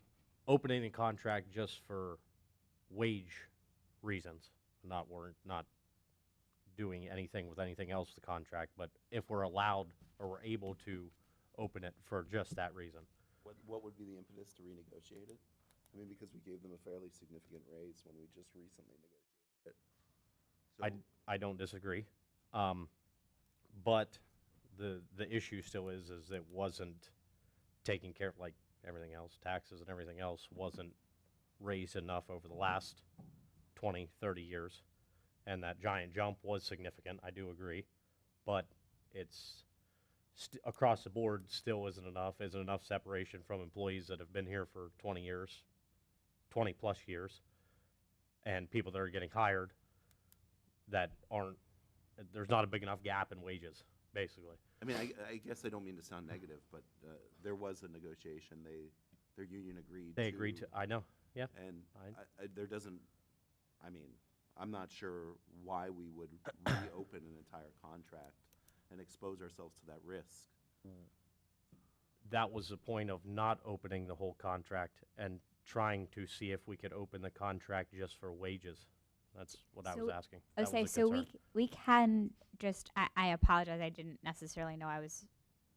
Speaker 8: opening the contract just for wage reasons, not doing anything with anything else with the contract, but if we're allowed or we're able to open it for just that reason.
Speaker 9: What would be the impetus to renegotiate it? I mean, because we gave them a fairly significant raise when we just recently negotiated it. So
Speaker 8: I don't disagree, but the issue still is it wasn't taken care of, like everything else, taxes and everything else wasn't raised enough over the last 20, 30 years. And that giant jump was significant, I do agree, but it's across the board still isn't enough separation from employees that have been here for 20 years, 20 plus years, and people that are getting hired that there's not a big enough gap in wages, basically.
Speaker 9: I mean, I guess I don't mean to sound negative, but there was a negotiation. Their union agreed.
Speaker 8: They agreed to, I know, yeah.
Speaker 9: And there doesn't, I mean, I'm not sure why we would reopen an entire contract and expose ourselves to that risk.
Speaker 8: That was the point of not opening the whole contract and trying to see if we could open the contract just for wages. That's what I was asking. That was the
Speaker 2: so
Speaker 8: concern.
Speaker 2: we can just, I apologize, I didn't necessarily know I was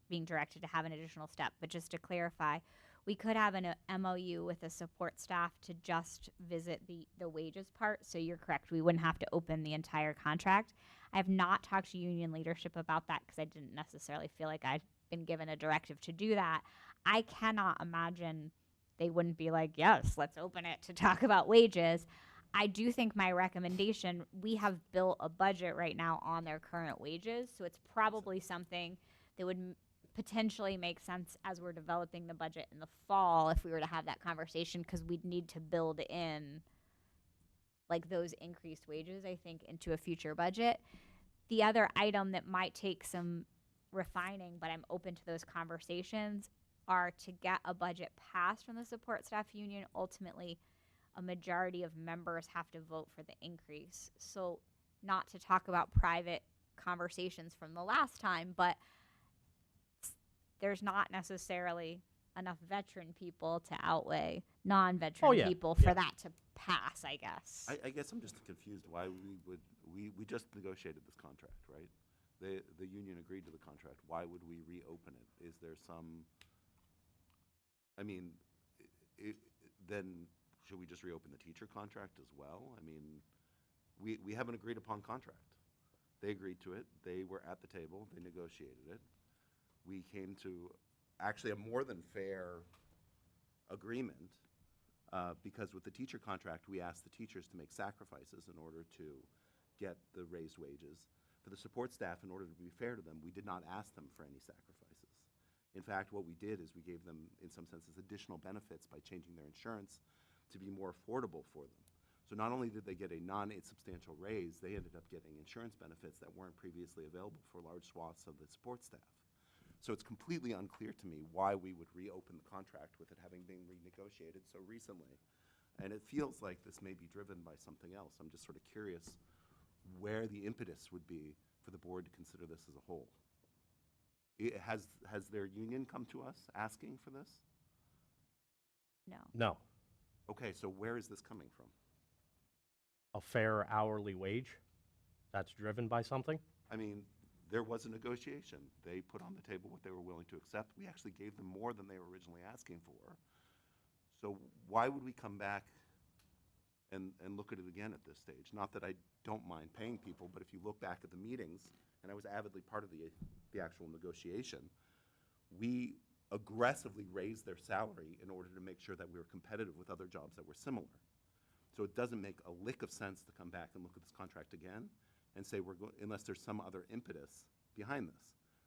Speaker 2: being directed to have an additional step, but just to clarify, we could have an MOU with the support staff to just visit the wages part. So you're correct, we wouldn't have to open the entire contract. I have not talked to union leadership about that because I didn't necessarily feel like I'd been given a directive to do that. I cannot imagine they wouldn't be like, yes, let's open it to talk about wages. I do think my recommendation, we have built a budget right now on their current wages, so it's probably something that would potentially make sense as we're developing the budget in the fall if we were to have that conversation, because we'd need to build in like those increased wages, I think, into a future budget. The other item that might take some refining, but I'm open to those conversations, are to get a budget passed from the support staff union. Ultimately, a majority of members have to vote for the increase. So not to talk about private conversations from the last time, but there's not necessarily enough veteran people to outweigh non-veteran people for that to pass, I guess.
Speaker 9: I guess I'm just confused why we just negotiated this contract, right? The union agreed to the contract. Why would we reopen it? Is there some, I mean, then should we just reopen the teacher contract as well? I mean, we have an agreed upon contract. They agreed to it. They were at the table. They negotiated it. We came to actually a more than fair agreement because with the teacher contract, we asked the teachers to make sacrifices in order to get the raised wages. For the support staff, in order to be fair to them, we did not ask them for any sacrifices. In fact, what we did is we gave them, in some senses, additional benefits by changing their insurance to be more affordable for them. So not only did they get a non-insubstantial raise, they ended up getting insurance benefits that weren't previously available for large swaths of the support staff. So it's completely unclear to me why we would reopen the contract with it having been renegotiated so recently. And it feels like this may be driven by something else. I'm just sort of curious where the impetus would be for the board to consider this as a whole. Has their union come to us asking for this?
Speaker 2: No.
Speaker 8: No.
Speaker 9: Okay, so where is this coming from?
Speaker 8: A fair hourly wage that's driven by something?
Speaker 9: I mean, there was a negotiation. They put on the table what they were willing to accept. We actually gave them more than they were originally asking for. So why would we come back and look at it again at this stage? Not that I don't mind paying people, but if you look back at the meetings, and I was avidly part of the actual negotiation, we aggressively raised their salary in order to make sure that we were competitive with other jobs that were similar. So it doesn't make a lick of sense to come back and look at this contract again and say unless there's some other impetus behind this.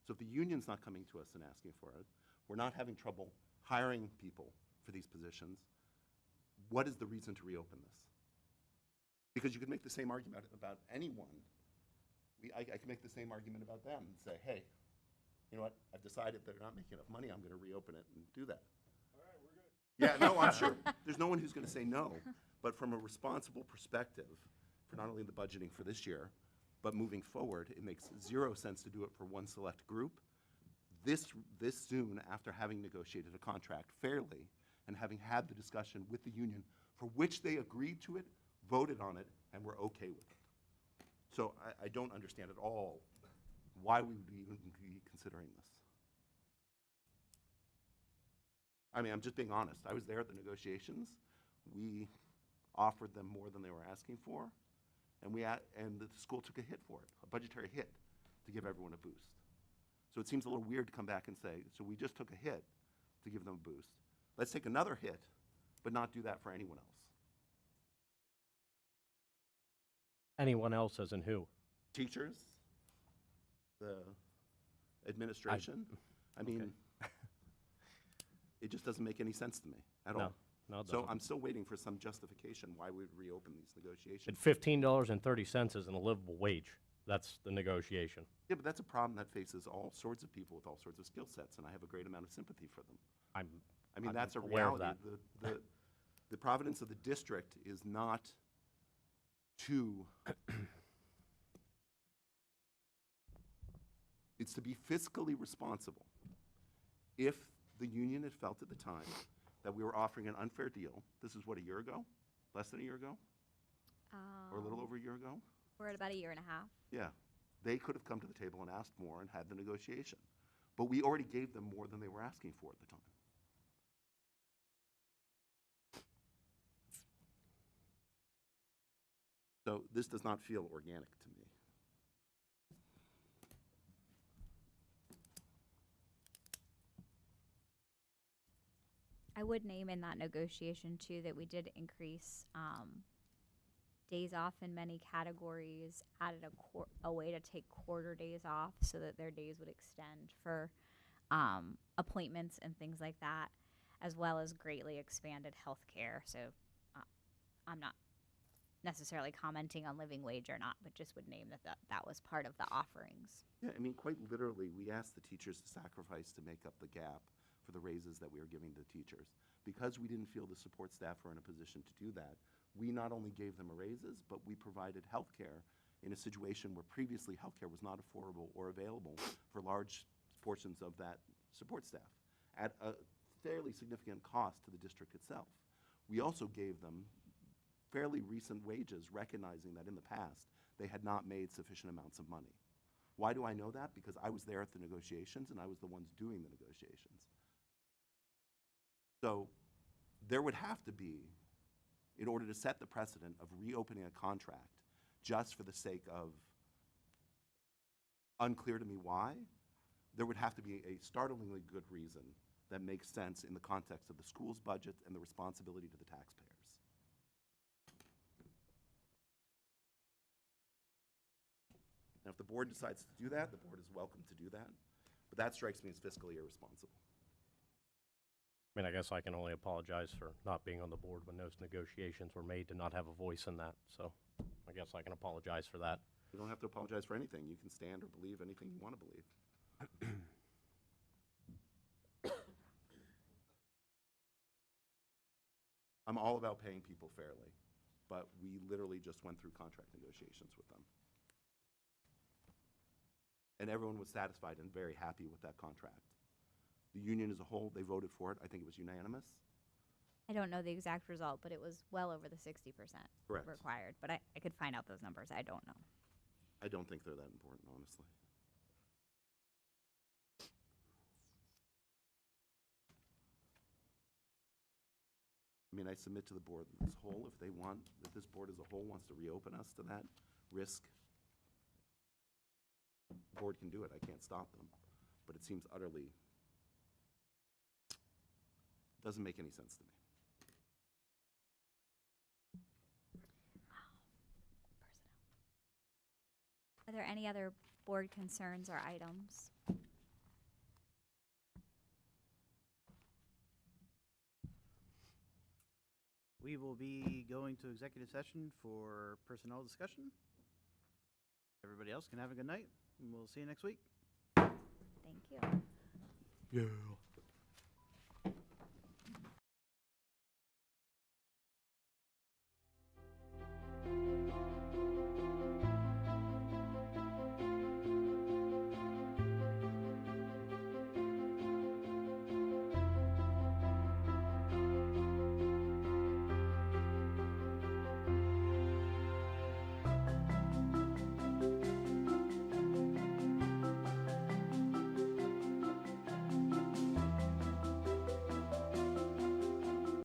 Speaker 9: So if the union's not coming to us and asking for it, we're not having trouble hiring people for these positions, what is the reason to reopen this? Because you could make the same argument about anyone. I can make the same argument about them and say, hey, you know what, I've decided they're not making enough money, I'm going to reopen it and do that. All right, we're good. Yeah, no, I'm sure. There's no one who's going to say no. But from a responsible perspective, for not only the budgeting for this year, but moving forward, it makes zero sense to do it for one select group this soon after having negotiated a contract fairly and having had the discussion with the union for which they agreed to it, voted on it, and were okay with it. So I don't understand at all why we would even be considering this. I mean, I'm just being honest. I was there at the negotiations. We offered them more than they were asking for, and the school took a hit for it, a budgetary hit, to give everyone a boost. So it seems a little weird to come back and say, so we just took a hit to give them a boost. Let's take another hit, but not do that for anyone else.
Speaker 8: Anyone else as in who?
Speaker 9: Teachers, the administration. I mean, it just doesn't make any sense to me at all.
Speaker 8: No, it
Speaker 9: So
Speaker 8: doesn't.
Speaker 9: I'm still waiting for some justification why we would reopen these negotiations.
Speaker 8: And $15.30 isn't a livable wage. That's the negotiation.
Speaker 9: Yeah, but that's a problem that faces all sorts of people with all sorts of skill sets, and I have a great amount of sympathy for them. I mean,
Speaker 8: I'm
Speaker 9: that's a
Speaker 8: aware of
Speaker 9: reality. The providence of the district is not to, it's to be fiscally responsible. If the union had felt at the time that we were offering an unfair deal, this is what, a year ago? Less than a year ago? Or a little over a year ago?
Speaker 2: We're at about a year and a half.
Speaker 9: Yeah, they could have come to the table and asked more and had the negotiation. But we already gave them more than they were asking for at the time. So this does not feel organic to me.
Speaker 2: I would name in that negotiation too that we did increase days off in many categories, added a way to take quarter days off so that their days would extend for appointments and things like that, as well as greatly expanded health care. So I'm not necessarily commenting on living wage or not, but just would name that was part of the offerings.
Speaker 9: Yeah, I mean, quite literally, we asked the teachers to sacrifice to make up the gap for the raises that we were giving the teachers. Because we didn't feel the support staff were in a position to do that, we not only gave them raises, but we provided health care in a situation where previously health care was not affordable or available for large portions of that support staff at a fairly significant cost to the district itself. We also gave them fairly recent wages, recognizing that in the past they had not made sufficient amounts of money. Why do I know that? Because I was there at the negotiations and I was the ones doing the negotiations. So there would have to be, in order to set the precedent of reopening a contract just for the sake of, unclear to me why, there would have to be a startlingly good reason that makes sense in the context of the school's budget and the responsibility to the taxpayers. Now, if the board decides to do that, the board is welcome to do that, but that strikes me as fiscally irresponsible.
Speaker 8: I mean, I guess I can only apologize for not being on the board when those negotiations were made, to not have a voice in that. So I guess I can apologize for that.
Speaker 9: You don't have to apologize for anything. You can stand or believe anything you want to believe. I'm all about paying people fairly, but we literally just went through contract negotiations with them. And everyone was satisfied and very happy with that contract. The union as a whole, they voted for it. I think it was unanimous.
Speaker 2: I don't know the exact result, but it was well over the 60%
Speaker 9: Correct.
Speaker 2: required. But I could find out those numbers. I don't know.
Speaker 9: I don't think they're that important, honestly. I mean, I submit to the board that this whole, if they want, that this board as a whole wants to reopen us to that risk, the board can do it. I can't stop them. But it seems utterly, doesn't make any sense to me.
Speaker 2: Are there any other board concerns or items?
Speaker 1: We will be going to executive session for personnel discussion. Everybody else can have a good night, and we'll see you next week.
Speaker 2: Thank you.
Speaker 9: Yeah.